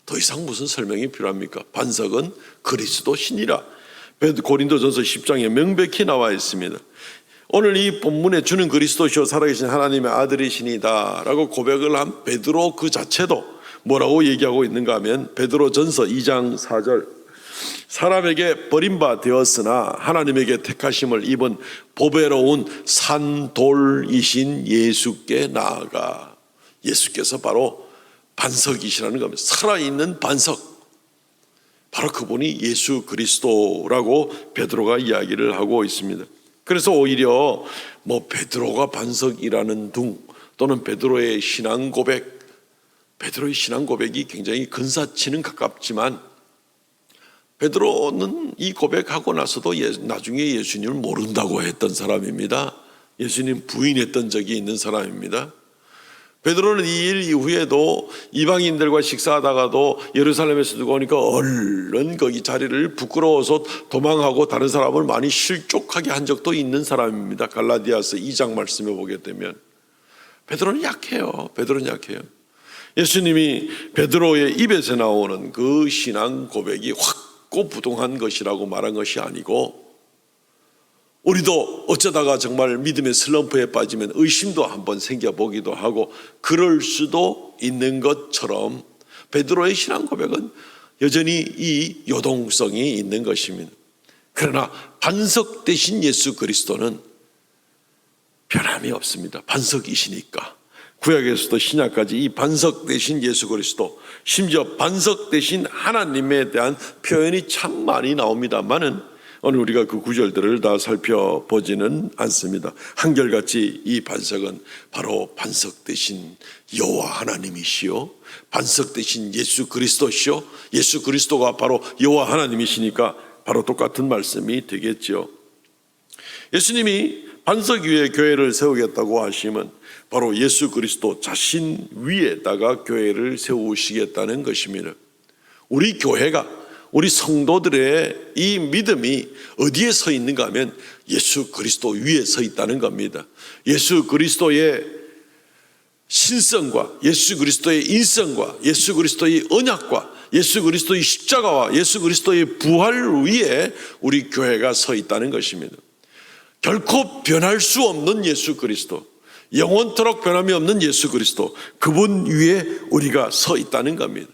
더 이상 무슨 설명이 필요합니까? 반석은 그리스도시니라. 고린도전서 10장에 명백히 나와 있습니다. 오늘 이 본문에 주는 그리스도시요 살아계신 하나님의 아들이시니다 라고 고백을 한 베드로 그 자체도 뭐라고 얘기하고 있는가 하면 베드로전서 2장 4절, 사람에게 버림바 되었으나 하나님에게 택하심을 입은 보배로운 산돌이신 예수께 나아가. 예수께서 바로 반석이시라는 겁니다. 살아있는 반석, 바로 그분이 예수 그리스도라고 베드로가 이야기를 하고 있습니다. 그래서 오히려 베드로가 반석이라는 둥, 또는 베드로의 신앙 고백, 베드로의 신앙 고백이 굉장히 근사치는 가깝지만 베드로는 이 고백하고 나서도 나중에 예수님을 모른다고 했던 사람입니다. 예수님 부인했던 적이 있는 사람입니다. 베드로는 이 일 이후에도 이방인들과 식사하다가도 예루살렘에서 두고 오니까 얼른 거기 자리를 부끄러워서 도망하고 다른 사람을 많이 실족하게 한 적도 있는 사람입니다. 갈라디아서 2장 말씀에 보게 되면 베드로는 약해요. 베드로는 약해요. 예수님이 베드로의 입에서 나오는 그 신앙 고백이 확고부동한 것이라고 말한 것이 아니고, 우리도 어쩌다가 정말 믿음의 슬럼프에 빠지면 의심도 한번 생겨보기도 하고 그럴 수도 있는 것처럼 베드로의 신앙 고백은 여전히 이 요동성이 있는 것입니다. 그러나 반석 대신 예수 그리스도는 변함이 없습니다. 반석이시니까. 구약에서도 신약까지 이 반석 대신 예수 그리스도, 심지어 반석 대신 하나님에 대한 표현이 참 많이 나옵니다만은 오늘 우리가 그 구절들을 다 살펴보지는 않습니다. 한결같이 이 반석은 바로 반석 대신 여호와 하나님이시요, 반석 대신 예수 그리스도시요, 예수 그리스도가 바로 여호와 하나님이시니까 바로 똑같은 말씀이 되겠죠. 예수님이 반석 위에 교회를 세우겠다고 하시면 바로 예수 그리스도 자신 위에다가 교회를 세우시겠다는 것입니다. 우리 교회가, 우리 성도들의 이 믿음이 어디에 서 있는가 하면 예수 그리스도 위에 서 있다는 겁니다. 예수 그리스도의 신성과 예수 그리스도의 인성과 예수 그리스도의 언약과 예수 그리스도의 십자가와 예수 그리스도의 부활 위에 우리 교회가 서 있다는 것입니다. 결코 변할 수 없는 예수 그리스도, 영원토록 변함이 없는 예수 그리스도, 그분 위에 우리가 서 있다는 겁니다.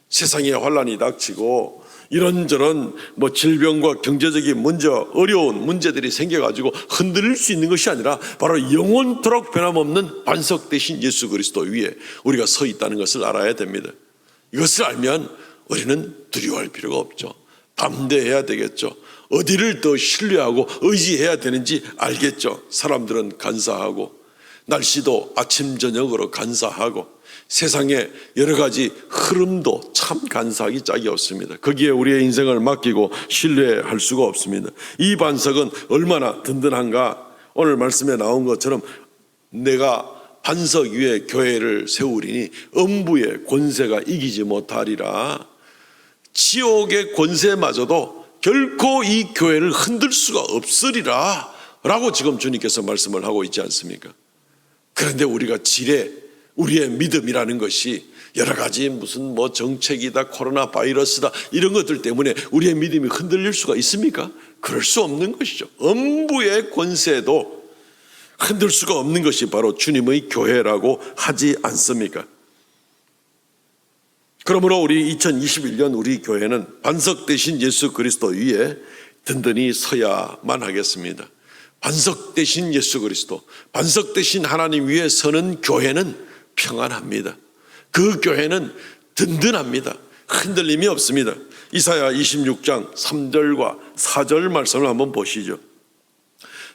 세상에 환란이 닥치고 이런저런 질병과 경제적인 문제, 어려운 문제들이 생겨가지고 흔들릴 수 있는 것이 아니라 바로 영원토록 변함없는 반석 되신 예수 그리스도 위에 우리가 서 있다는 것을 알아야 됩니다. 이것을 알면 우리는 두려워할 필요가 없죠. 담대해야 되겠죠. 어디를 더 신뢰하고 의지해야 되는지 알겠죠. 사람들은 간사하고 날씨도 아침 저녁으로 간사하고 세상의 여러 가지 흐름도 참 간사하기 짝이 없습니다. 거기에 우리의 인생을 맡기고 신뢰할 수가 없습니다. 이 반석은 얼마나 든든한가. 오늘 말씀에 나온 것처럼 내가 반석 위에 교회를 세우리니 음부의 권세가 이기지 못하리라. 지옥의 권세마저도 결코 이 교회를 흔들 수가 없으리라 라고 지금 주님께서 말씀을 하고 있지 않습니까? 그런데 우리가 우리의 믿음이라는 것이 여러 가지 무슨 정책이다, 코로나 바이러스다, 이런 것들 때문에 우리의 믿음이 흔들릴 수가 있습니까? 그럴 수 없는 것이죠. 음부의 권세도 흔들 수가 없는 것이 바로 주님의 교회라고 하지 않습니까? 그러므로 우리 2021년 우리 교회는 반석 되신 예수 그리스도 위에 든든히 서야만 하겠습니다. 반석 되신 예수 그리스도, 반석 되신 하나님 위에 서는 교회는 평안합니다. 그 교회는 든든합니다. 흔들림이 없습니다. 이사야 26장 3절과 4절 말씀을 한번 보시죠.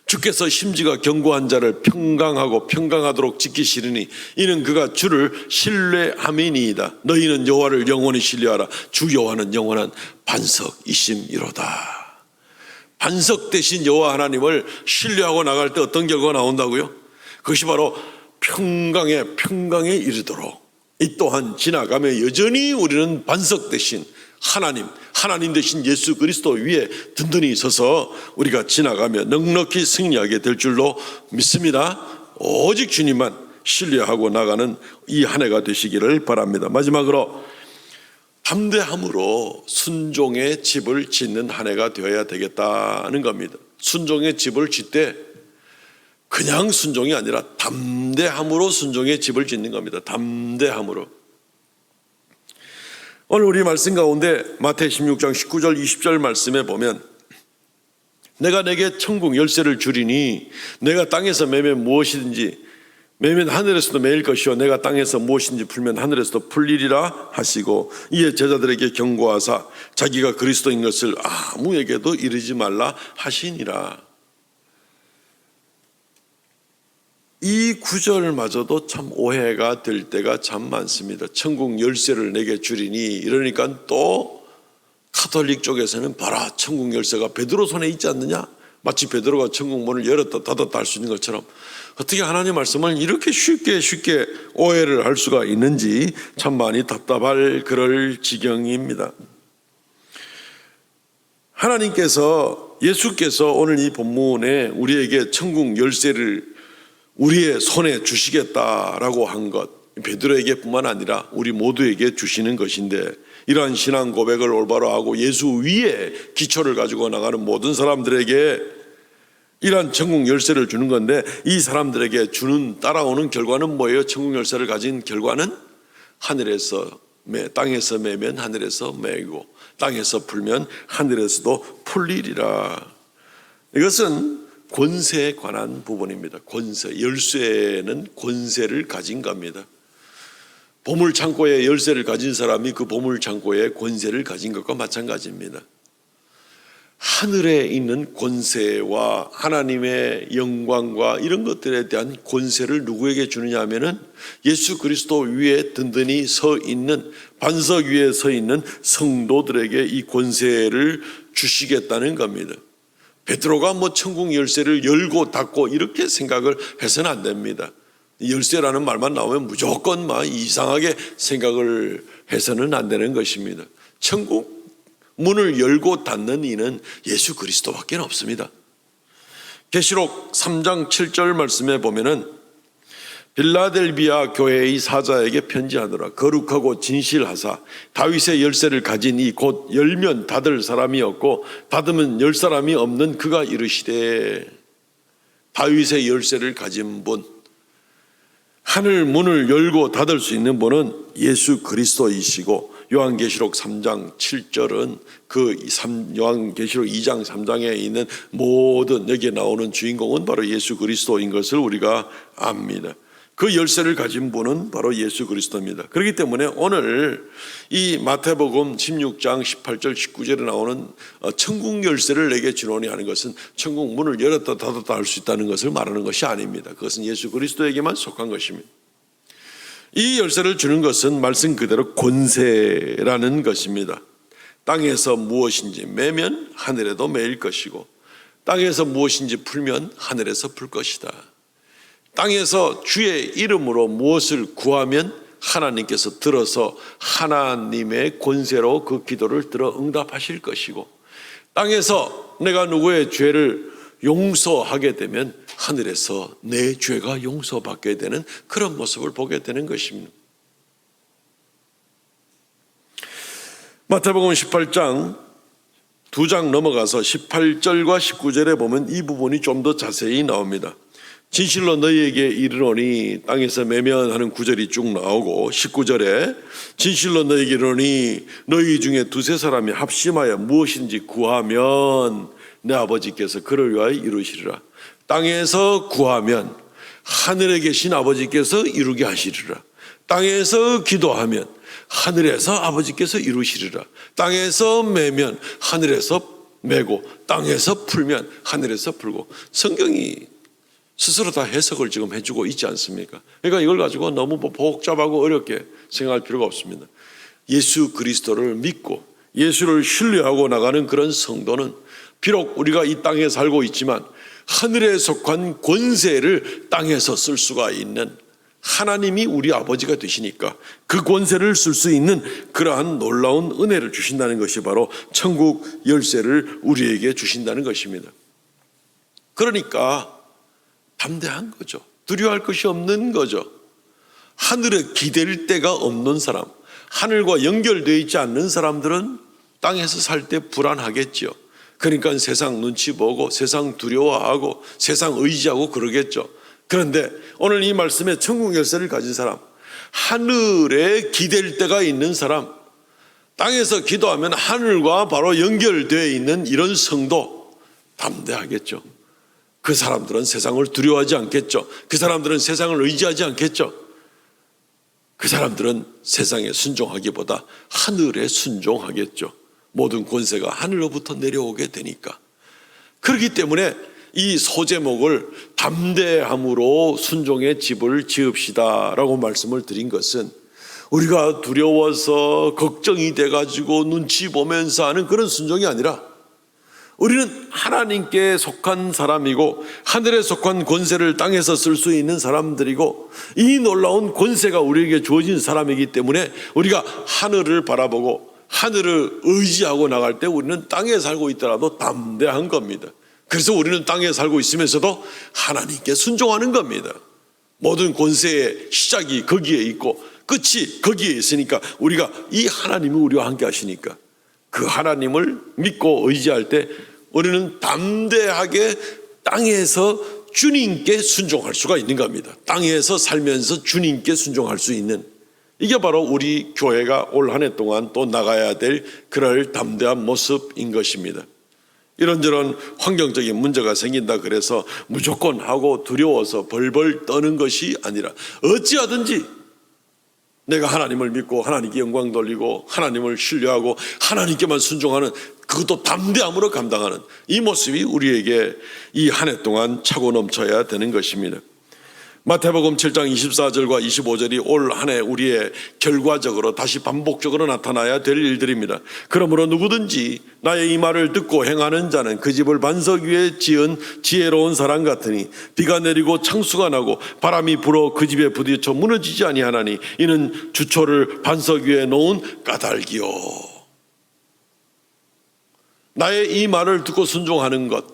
주께서 심지가 견고한 자를 평강하도록 지키시리니 이는 그가 주를 신뢰함이니이다. 너희는 여호와를 영원히 신뢰하라. 주 여호와는 영원한 반석이심이로다. 반석 대신 여호와 하나님을 신뢰하고 나갈 때 어떤 결과가 나온다고요? 그것이 바로 평강에 이르도록, 이 또한 지나가며 여전히 우리는 반석 대신 하나님 대신 예수 그리스도 위에 든든히 서서 우리가 지나가며 넉넉히 승리하게 될 줄로 믿습니다. 오직 주님만 신뢰하고 나가는 이 한 해가 되시기를 바랍니다. 마지막으로 담대함으로 순종의 집을 짓는 한 해가 되어야 되겠다는 겁니다. 순종의 집을 짓되 그냥 순종이 아니라 담대함으로 순종의 집을 짓는 겁니다. 담대함으로. 오늘 우리 말씀 가운데 마태 16장 19절 20절 말씀에 보면 내가 내게 천국 열쇠를 주리니 내가 땅에서 매면 무엇이든지 매면 하늘에서도 매일 것이요 내가 땅에서 무엇인지 풀면 하늘에서도 풀리리라 하시고 이에 제자들에게 경고하사 자기가 그리스도인 것을 아무에게도 이르지 말라 하시니라. 이 구절마저도 참 오해가 될 때가 참 많습니다. 천국 열쇠를 내게 주리니 이러니까 또 가톨릭 쪽에서는 봐라, 천국 열쇠가 베드로 손에 있지 않느냐? 마치 베드로가 천국 문을 열었다 닫았다 할 수 있는 것처럼 어떻게 하나님 말씀을 이렇게 쉽게 오해를 할 수가 있는지 참 많이 답답할 그럴 지경입니다. 예수께서 오늘 이 본문에 우리에게 천국 열쇠를 우리의 손에 주시겠다라고 한 것, 베드로에게 뿐만 아니라 우리 모두에게 주시는 것인데, 이러한 신앙 고백을 올바로 하고 예수 위에 기초를 가지고 나가는 모든 사람들에게 이러한 천국 열쇠를 주는 건데, 이 사람들에게 따라오는 결과는 뭐예요? 천국 열쇠를 가진 결과는 땅에서 매면 하늘에서 매고 땅에서 풀면 하늘에서도 풀리리라. 이것은 권세에 관한 부분입니다. 열쇠는 권세를 가진 겁니다. 보물창고에 열쇠를 가진 사람이 그 보물창고에 권세를 가진 것과 마찬가지입니다. 하늘에 있는 권세와 하나님의 영광과 이런 것들에 대한 권세를 누구에게 주느냐 하면은 예수 그리스도 위에 든든히 서 있는, 반석 위에 서 있는 성도들에게 이 권세를 주시겠다는 겁니다. 베드로가 천국 열쇠를 열고 닫고 이렇게 생각을 해서는 안 됩니다. 열쇠라는 말만 나오면 무조건 이상하게 생각을 해서는 안 되는 것입니다. 천국 문을 열고 닫는 이는 예수 그리스도밖에 없습니다. 계시록 3장 7절 말씀에 보면은 빌라델비아 교회의 사자에게 편지하노라. 거룩하고 진실하사 다윗의 열쇠를 가진 이 곧 열면 닫을 사람이 없고 닫으면 열 사람이 없는 그가 이르시되, 다윗의 열쇠를 가진 분, 하늘 문을 열고 닫을 수 있는 분은 예수 그리스도이시고, 요한계시록 3장 7절은 요한계시록 2장 3장에 있는 모든 여기에 나오는 주인공은 바로 예수 그리스도인 것을 우리가 압니다. 그 열쇠를 가진 분은 바로 예수 그리스도입니다. 그렇기 때문에 오늘 이 마태복음 16장 18절 19절에 나오는 천국 열쇠를 내게 주노니 하는 것은 천국 문을 열었다 닫았다 할 수 있다는 것을 말하는 것이 아닙니다. 그것은 예수 그리스도에게만 속한 것입니다. 이 열쇠를 주는 것은 말씀 그대로 권세라는 것입니다. 땅에서 무엇인지 매면 하늘에도 매일 것이고, 땅에서 무엇인지 풀면 하늘에서 풀 것이다. 땅에서 주의 이름으로 무엇을 구하면 하나님께서 들어서 하나님의 권세로 그 기도를 들어 응답하실 것이고, 땅에서 내가 누구의 죄를 용서하게 되면 하늘에서 내 죄가 용서받게 되는 그런 모습을 보게 되는 것입니다. 마태복음 18장 2장 넘어가서 18절과 19절에 보면 이 부분이 좀 더 자세히 나옵니다. 진실로 너희에게 이르노니, 땅에서 매면하는 구절이 쭉 나오고, 19절에 진실로 너희에게 이르노니 너희 중에 두세 사람이 합심하여 무엇인지 구하면 내 아버지께서 그를 위하여 이루시리라. 땅에서 구하면 하늘에 계신 아버지께서 이루게 하시리라. 땅에서 기도하면 하늘에서 아버지께서 이루시리라. 땅에서 매면 하늘에서 매고, 땅에서 풀면 하늘에서 풀고. 성경이 스스로 다 해석을 지금 해주고 있지 않습니까? 그러니까 이걸 가지고 너무 복잡하고 어렵게 생각할 필요가 없습니다. 예수 그리스도를 믿고 예수를 신뢰하고 나가는 그런 성도는 비록 우리가 이 땅에 살고 있지만 하늘에 속한 권세를 땅에서 쓸 수가 있는, 하나님이 우리 아버지가 되시니까 그 권세를 쓸 수 있는 그러한 놀라운 은혜를 주신다는 것이 바로 천국 열쇠를 우리에게 주신다는 것입니다. 그러니까 담대한 거죠. 두려워할 것이 없는 거죠. 하늘에 기댈 데가 없는 사람, 하늘과 연결되어 있지 않는 사람들은 땅에서 살 때 불안하겠죠. 그러니까 세상 눈치 보고 세상 두려워하고 세상 의지하고 그러겠죠. 그런데 오늘 이 말씀에 천국 열쇠를 가진 사람, 하늘에 기댈 데가 있는 사람, 땅에서 기도하면 하늘과 바로 연결되어 있는 이런 성도, 담대하겠죠. 그 사람들은 세상을 두려워하지 않겠죠. 그 사람들은 세상을 의지하지 않겠죠. 그 사람들은 세상에 순종하기보다 하늘에 순종하겠죠. 모든 권세가 하늘로부터 내려오게 되니까. 그렇기 때문에 이 소제목을 담대함으로 순종의 집을 지읍시다 라고 말씀을 드린 것은, 우리가 두려워서 걱정이 돼가지고 눈치 보면서 하는 그런 순종이 아니라, 우리는 하나님께 속한 사람이고 하늘에 속한 권세를 땅에서 쓸 수 있는 사람들이고, 이 놀라운 권세가 우리에게 주어진 사람이기 때문에 우리가 하늘을 바라보고 하늘을 의지하고 나갈 때 우리는 땅에 살고 있더라도 담대한 겁니다. 그래서 우리는 땅에 살고 있으면서도 하나님께 순종하는 겁니다. 모든 권세의 시작이 거기에 있고 끝이 거기에 있으니까, 우리가 이 하나님이 우리와 함께 하시니까 그 하나님을 믿고 의지할 때 우리는 담대하게 땅에서 주님께 순종할 수가 있는 겁니다. 땅에서 살면서 주님께 순종할 수 있는, 이게 바로 우리 교회가 올 한 해 동안 또 나가야 될 그럴 담대한 모습인 것입니다. 이런저런 환경적인 문제가 생긴다 그래서 무조건 하고 두려워서 벌벌 떠는 것이 아니라, 어찌하든지 내가 하나님을 믿고 하나님께 영광 돌리고 하나님을 신뢰하고 하나님께만 순종하는, 그것도 담대함으로 감당하는 이 모습이 우리에게 이 한 해 동안 차고 넘쳐야 되는 것입니다. 마태복음 7장 24절과 25절이 올 한 해 우리의 결과적으로 다시 반복적으로 나타나야 될 일들입니다. 그러므로 누구든지 나의 이 말을 듣고 행하는 자는 그 집을 반석 위에 지은 지혜로운 사람 같으니, 비가 내리고 창수가 나고 바람이 불어 그 집에 부딪혀 무너지지 아니하나니 이는 주초를 반석 위에 놓은 까닭이요. 나의 이 말을 듣고 순종하는 것,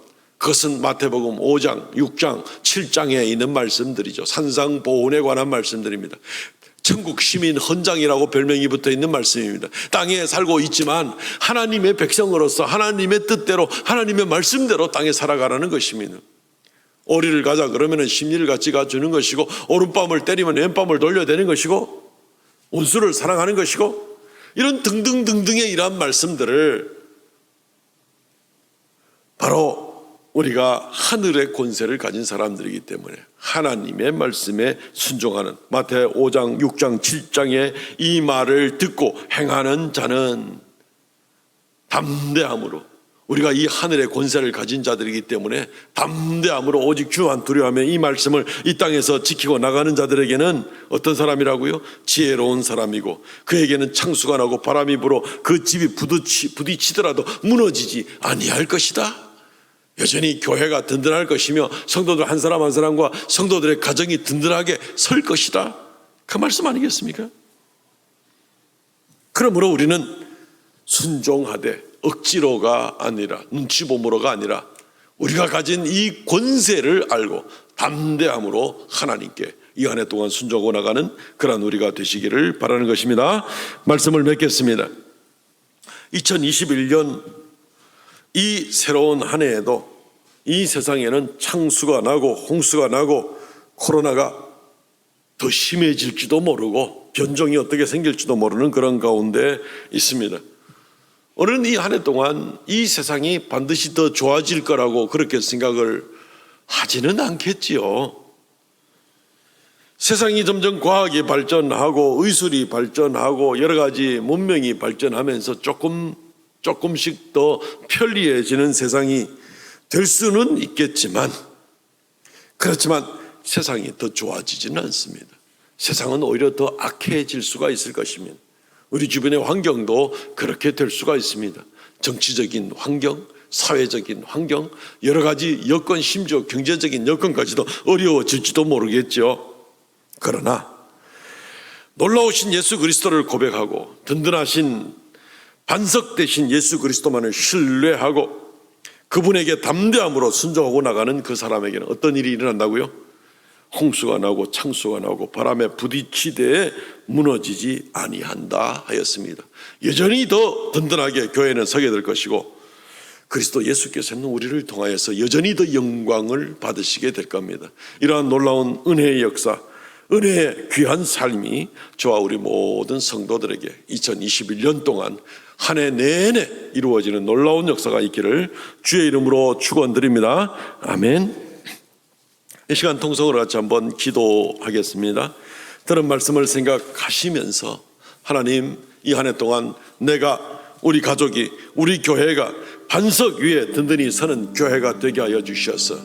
그것은 마태복음 5장, 6장, 7장에 있는 말씀들이죠. 산상보훈에 관한 말씀들입니다. 천국 시민 헌장이라고 별명이 붙어 있는 말씀입니다. 땅에 살고 있지만 하나님의 백성으로서 하나님의 뜻대로 하나님의 말씀대로 땅에 살아가라는 것입니다. 오리를 가자 그러면 심리를 같이 가주는 것이고, 오른밤을 때리면 왼밤을 돌려야 되는 것이고, 원수를 사랑하는 것이고, 이런 등등등등의 이러한 말씀들을 바로 우리가 하늘의 권세를 가진 사람들이기 때문에 하나님의 말씀에 순종하는, 마태 5장, 6장, 7장의 이 말을 듣고 행하는 자는 담대함으로, 우리가 이 하늘의 권세를 가진 자들이기 때문에 담대함으로 오직 주만 두려워하며 이 말씀을 이 땅에서 지키고 나가는 자들에게는 어떤 사람이라고요? 지혜로운 사람이고, 그에게는 창수가 나고 바람이 불어 그 집이 부딪히더라도 무너지지 아니할 것이다. 여전히 교회가 든든할 것이며 성도들 한 사람 한 사람과 성도들의 가정이 든든하게 설 것이다. 그 말씀 아니겠습니까? 그러므로 우리는 순종하되 억지로가 아니라, 눈치보므로가 아니라 우리가 가진 이 권세를 알고 담대함으로 하나님께 이 한 해 동안 순종하고 나가는 그런 우리가 되시기를 바라는 것입니다. 말씀을 맺겠습니다. 2021년 이 새로운 한 해에도 이 세상에는 창수가 나고 홍수가 나고 코로나가 더 심해질지도 모르고 변종이 어떻게 생길지도 모르는 그런 가운데 있습니다. 오늘은 이 한 해 동안 이 세상이 반드시 더 좋아질 거라고 그렇게 생각을 하지는 않겠지요. 세상이 점점 과학이 발전하고 의술이 발전하고 여러 가지 문명이 발전하면서 조금씩 더 편리해지는 세상이 될 수는 있겠지만, 그렇지만 세상이 더 좋아지지는 않습니다. 세상은 오히려 더 악해질 수가 있을 것입니다. 우리 주변의 환경도 그렇게 될 수가 있습니다. 정치적인 환경, 사회적인 환경, 여러 가지 여건, 심지어 경제적인 여건까지도 어려워질지도 모르겠죠. 그러나 놀라우신 예수 그리스도를 고백하고 든든하신 반석 되신 예수 그리스도만을 신뢰하고 그분에게 담대함으로 순종하고 나가는 그 사람에게는 어떤 일이 일어난다고요? 홍수가 나고 창수가 나고 바람에 부딪히되 무너지지 아니한다 하였습니다. 여전히 더 든든하게 교회는 서게 될 것이고, 그리스도 예수께서는 우리를 통하여서 여전히 더 영광을 받으시게 될 겁니다. 이러한 놀라운 은혜의 역사, 은혜의 귀한 삶이 저와 우리 모든 성도들에게 2021년 동안 한 해 내내 이루어지는 놀라운 역사가 있기를 주의 이름으로 축원드립니다. 아멘. 이 시간 통성으로 같이 한번 기도하겠습니다. 들은 말씀을 생각하시면서 하나님, 이 한 해 동안 내가, 우리 가족이, 우리 교회가 반석 위에 든든히 서는 교회가 되게 하여 주셔서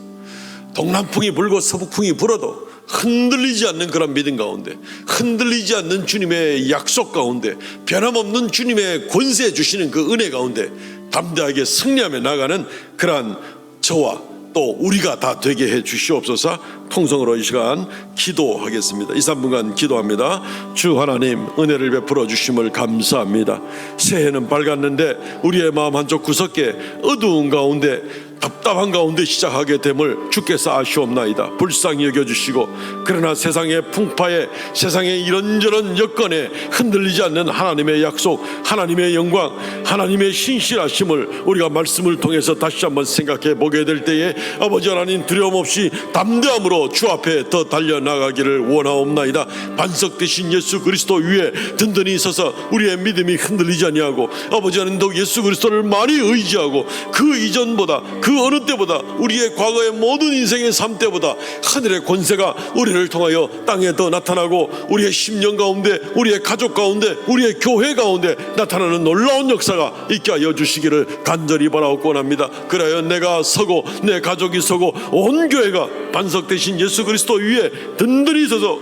동남풍이 불고 서북풍이 불어도 흔들리지 않는 그런 믿음 가운데, 흔들리지 않는 주님의 약속 가운데, 변함없는 주님의 권세 주시는 그 은혜 가운데 담대하게 승리하며 나가는 그러한 저와 또 우리가 다 되게 해 주시옵소서. 통성으로 이 시간 기도하겠습니다. 2, 3분간 기도합니다. 주 하나님, 은혜를 베풀어 주심을 감사합니다. 새해는 밝았는데 우리의 마음 한쪽 구석에 어두운 가운데, 답답한 가운데 시작하게 됨을 주께서 아시옵나이다. 불쌍히 여겨주시고, 그러나 세상의 풍파에, 세상의 이런저런 여건에 흔들리지 않는 하나님의 약속, 하나님의 영광, 하나님의 신실하심을 우리가 말씀을 통해서 다시 한번 생각해 보게 될 때에 아버지 하나님, 두려움 없이 담대함으로 주 앞에 더 달려나가기를 원하옵나이다. 반석 되신 예수 그리스도 위에 든든히 서서 우리의 믿음이 흔들리지 아니하고, 아버지 하나님, 더 예수 그리스도를 많이 의지하고 그 이전보다, 그 어느 때보다, 우리의 과거의 모든 인생의 삶 때보다 하늘의 권세가 우리를 통하여 땅에 더 나타나고, 우리의 심령 가운데, 우리의 가족 가운데, 우리의 교회 가운데 나타나는 놀라운 역사가 있게 하여 주시기를 간절히 바라옵고 원합니다. 그래야 내가 서고 내 가족이 서고 온 교회가 반석 되신 예수 그리스도 위에 든든히 서서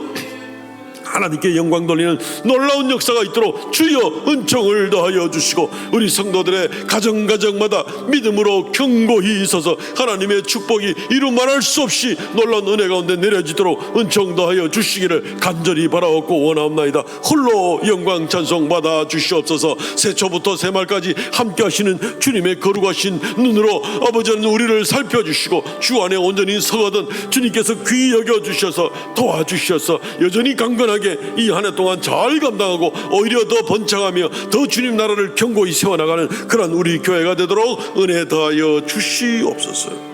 하나님께 영광 돌리는 놀라운 역사가 있도록 주여 은총을 더하여 주시고, 우리 성도들의 가정마다 믿음으로 견고히 서서 하나님의 축복이 이루 말할 수 없이 놀라운 은혜 가운데 내려지도록 은총 더하여 주시기를 간절히 바라옵고 원하옵나이다. 홀로 영광 찬송 받아 주시옵소서. 새초부터 새말까지 함께 하시는 주님의 거룩하신 눈으로 아버지는 우리를 살펴주시고 주 안에 온전히 서거든 주님께서 귀히 여겨주셔서 도와주셔서 여전히 강건하게 이 한 해 동안 잘 감당하고 오히려 더 번창하며 더 주님 나라를 견고히 세워나가는 그런 우리 교회가 되도록 은혜 더하여 주시옵소서.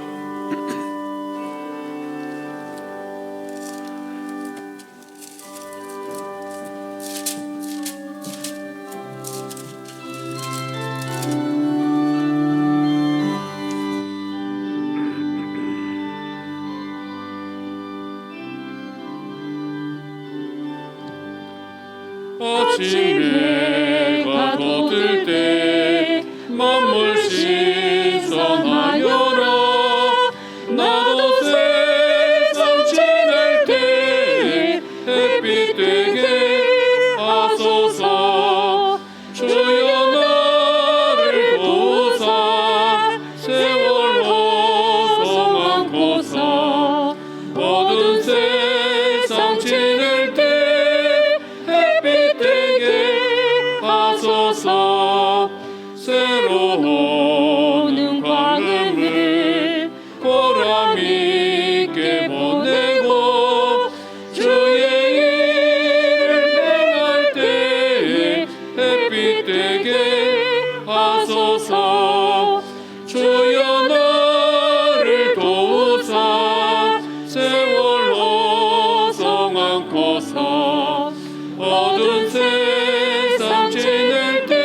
아침에 해가 돋을 때 만물 신성하여라. 나도 세상 지낼 때 햇빛 되게 하소서. 주여 나를 도우사 세월 허성한 고사. 모든 세상 지낼 때 새로운 광음을 보람있게 보내고 주의 일을 행할 때 햇빛 되게 하소서. 주여 나를 도우사 세월 허성한 고사. 어두운 세상 지낼 때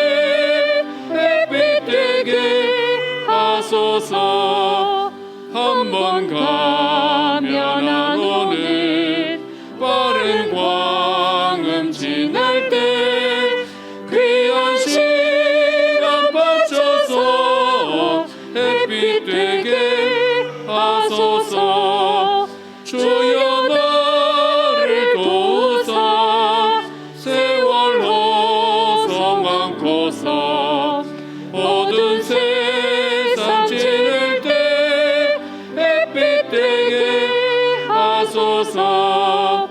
하소서. 한번 가면 안 오는 빠른 광음 지날 때 귀한 시간 바쳐서 햇빛 되게 하소서. 주여 나를 도우사 세월 허성한 고사. 어두운 세상 지낼 때 햇빛 되게 하소서.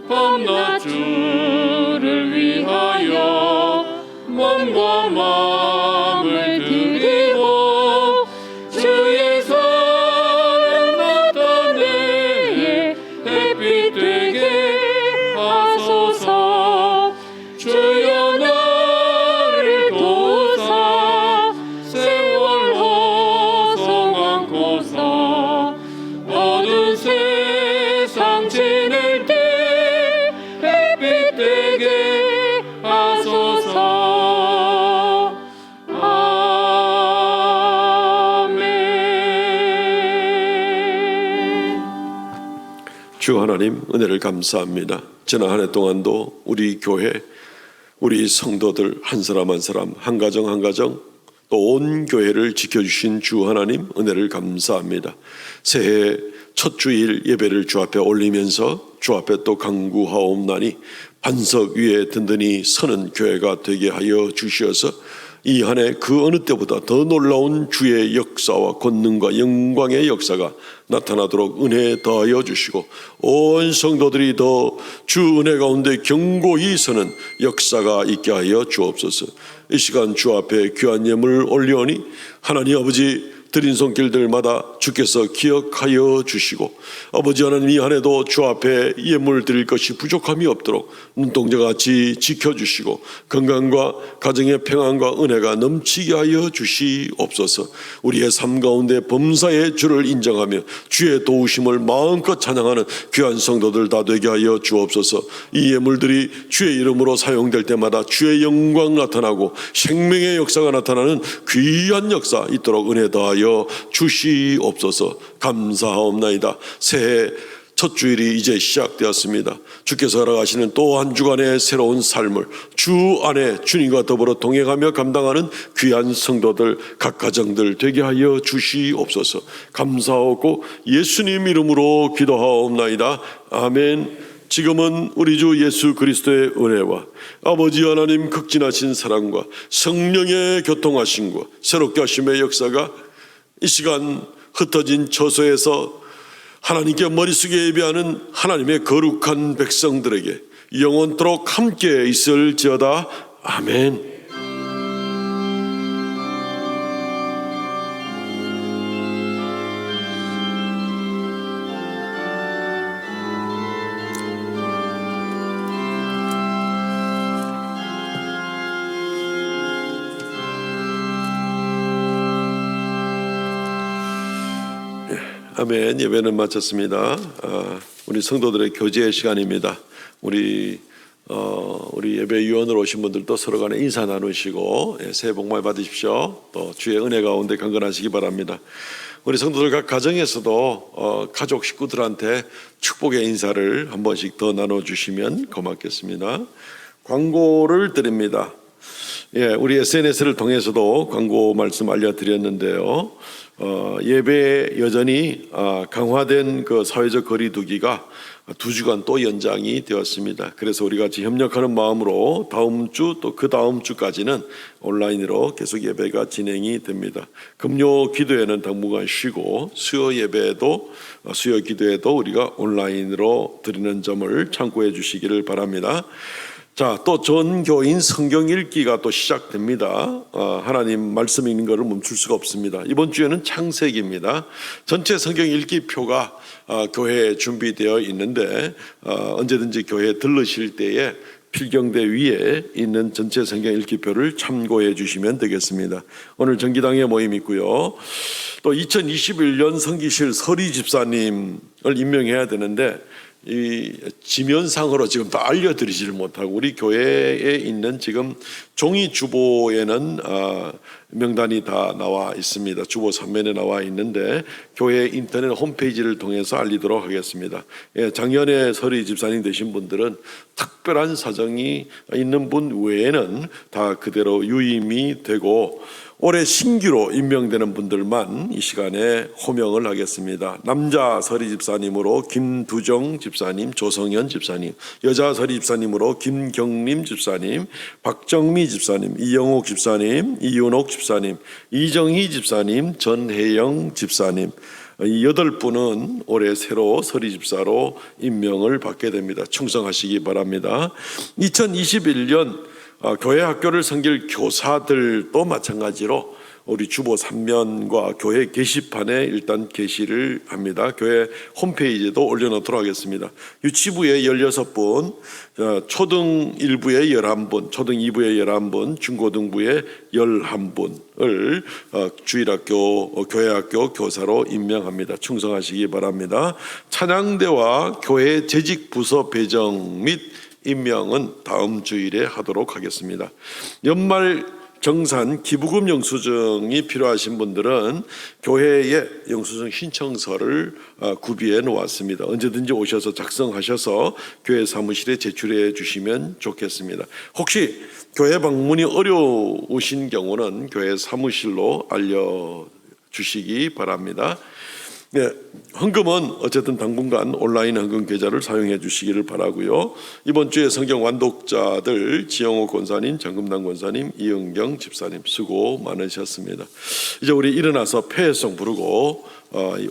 밤낮 주를 위하여 몸과 마음을 드리고 주의 사랑 나타내 햇빛 되게 하소서. 주여 나를 도우사 세월 허성한 고사. 어두운 세상 지낼 때 햇빛 되게 하소서. 아멘. 주 하나님 은혜를 감사합니다. 지난 한 해 동안도 우리 교회 우리 성도들 한 사람 한 사람 한 가정 한 가정 또 온 교회를 지켜주신 주 하나님 은혜를 감사합니다. 새해 첫 주일 예배를 주 앞에 올리면서 주 앞에 또 간구하옵나니 반석 위에 든든히 서는 교회가 되게 하여 주시어서 이 한 해 그 어느 때보다 더 놀라운 주의 역사와 권능과 영광의 역사가 나타나도록 은혜 더하여 주시고 온 성도들이 더 주 은혜 가운데 견고히 서는 역사가 있게 하여 주옵소서. 이 시간 주 앞에 귀한 예물 올리오니 하나님 아버지 드린 손길들마다 주께서 기억하여 주시고 아버지 하나님 이 한 해도 주 앞에 예물 드릴 것이 부족함이 없도록 눈동자같이 지켜주시고 건강과 가정의 평안과 은혜가 넘치게 하여 주시옵소서. 우리의 삶 가운데 범사의 주를 인정하며 주의 도우심을 마음껏 찬양하는 귀한 성도들 다 되게 하여 주옵소서. 이 예물들이 주의 이름으로 사용될 때마다 주의 영광 나타나고 생명의 역사가 나타나는 귀한 역사 있도록 은혜 더하여 주시옵소서. 감사하옵나이다. 새해 첫 주일이 이제 시작되었습니다. 주께서 허락하시는 또 한 주간의 새로운 삶을 주 안에 주님과 더불어 동행하며 감당하는 귀한 성도들 각 가정들 되게 하여 주시옵소서. 감사하고 예수님 이름으로 기도하옵나이다. 아멘. 지금은 우리 주 예수 그리스도의 은혜와 아버지 하나님 극진하신 사랑과 성령의 교통하심과 새롭게 하심의 역사가 이 시간 흩어진 처소에서 하나님께 머릿속에 예배하는 하나님의 거룩한 백성들에게 영원토록 함께 있을지어다. 아멘. 아멘. 예배는 마쳤습니다. 우리 성도들의 교제 시간입니다. 우리 예배위원으로 오신 분들도 서로 간에 인사 나누시고 새해 복 많이 받으십시오. 또 주의 은혜 가운데 강건하시기 바랍니다. 우리 성도들 각 가정에서도 가족 식구들한테 축복의 인사를 한 번씩 더 나눠주시면 고맙겠습니다. 광고를 드립니다. 우리 SNS를 통해서도 광고 말씀 알려드렸는데요. 예배 여전히 강화된 그 사회적 거리두기가 2주간 또 연장이 되었습니다. 그래서 우리 같이 협력하는 마음으로 다음 주 또 그 다음 주까지는 온라인으로 계속 예배가 진행이 됩니다. 금요 기도회는 당분간 쉬고 수요 기도회도 우리가 온라인으로 드리는 점을 참고해 주시기를 바랍니다. 자, 또 전교인 성경 읽기가 또 시작됩니다. 하나님 말씀 읽는 것을 멈출 수가 없습니다. 이번 주에는 창세기입니다. 전체 성경 읽기 표가 교회에 준비되어 있는데 언제든지 교회에 들르실 때에 필경대 위에 있는 전체 성경 읽기표를 참고해 주시면 되겠습니다. 오늘 정기당회 모임 있고요. 또 2021년 성기실 서리 집사님을 임명해야 되는데 이 지면상으로 지금 다 알려드리지를 못하고 우리 교회에 있는 지금 종이 주보에는 명단이 다 나와 있습니다. 주보 3면에 나와 있는데 교회 인터넷 홈페이지를 통해서 알리도록 하겠습니다. 작년에 서리 집사님 되신 분들은 특별한 사정이 있는 분 외에는 다 그대로 유임이 되고 올해 신규로 임명되는 분들만 이 시간에 호명을 하겠습니다. 남자 서리 집사님으로 김두정 집사님, 조성현 집사님, 여자 서리 집사님으로 김경림 집사님, 박정미 집사님, 이영옥 집사님, 이윤옥 집사님, 이정희 집사님, 전혜영 집사님, 이 8분은 올해 새로 서리 집사로 임명을 받게 됩니다. 충성하시기 바랍니다. 2021년 교회 학교를 섬길 교사들도 마찬가지로 우리 주보 3면과 교회 게시판에 일단 게시를 합니다. 교회 홈페이지에도 올려놓도록 하겠습니다. 유치부에 16분, 초등 1부에 11분, 초등 2부에 11분, 중고등부에 11분을 주일학교, 교회학교 교사로 임명합니다. 충성하시기 바랍니다. 찬양대와 교회 재직부서 배정 및 임명은 다음 주일에 하도록 하겠습니다. 연말 정산 기부금 영수증이 필요하신 분들은 교회에 영수증 신청서를 구비해 놓았습니다. 언제든지 오셔서 작성하셔서 교회 사무실에 제출해 주시면 좋겠습니다. 혹시 교회 방문이 어려우신 경우는 교회 사무실로 알려주시기 바랍니다. 헌금은 어쨌든 당분간 온라인 헌금 계좌를 사용해 주시기를 바라고요. 이번 주에 성경 완독자들 지영호 권사님, 정금남 권사님, 이은경 집사님 수고 많으셨습니다. 이제 우리 일어나서 폐회송 부르고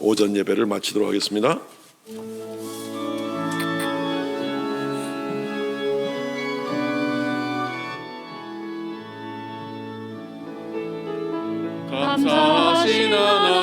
오전 예배를 마치도록 하겠습니다. 감사하신 하나님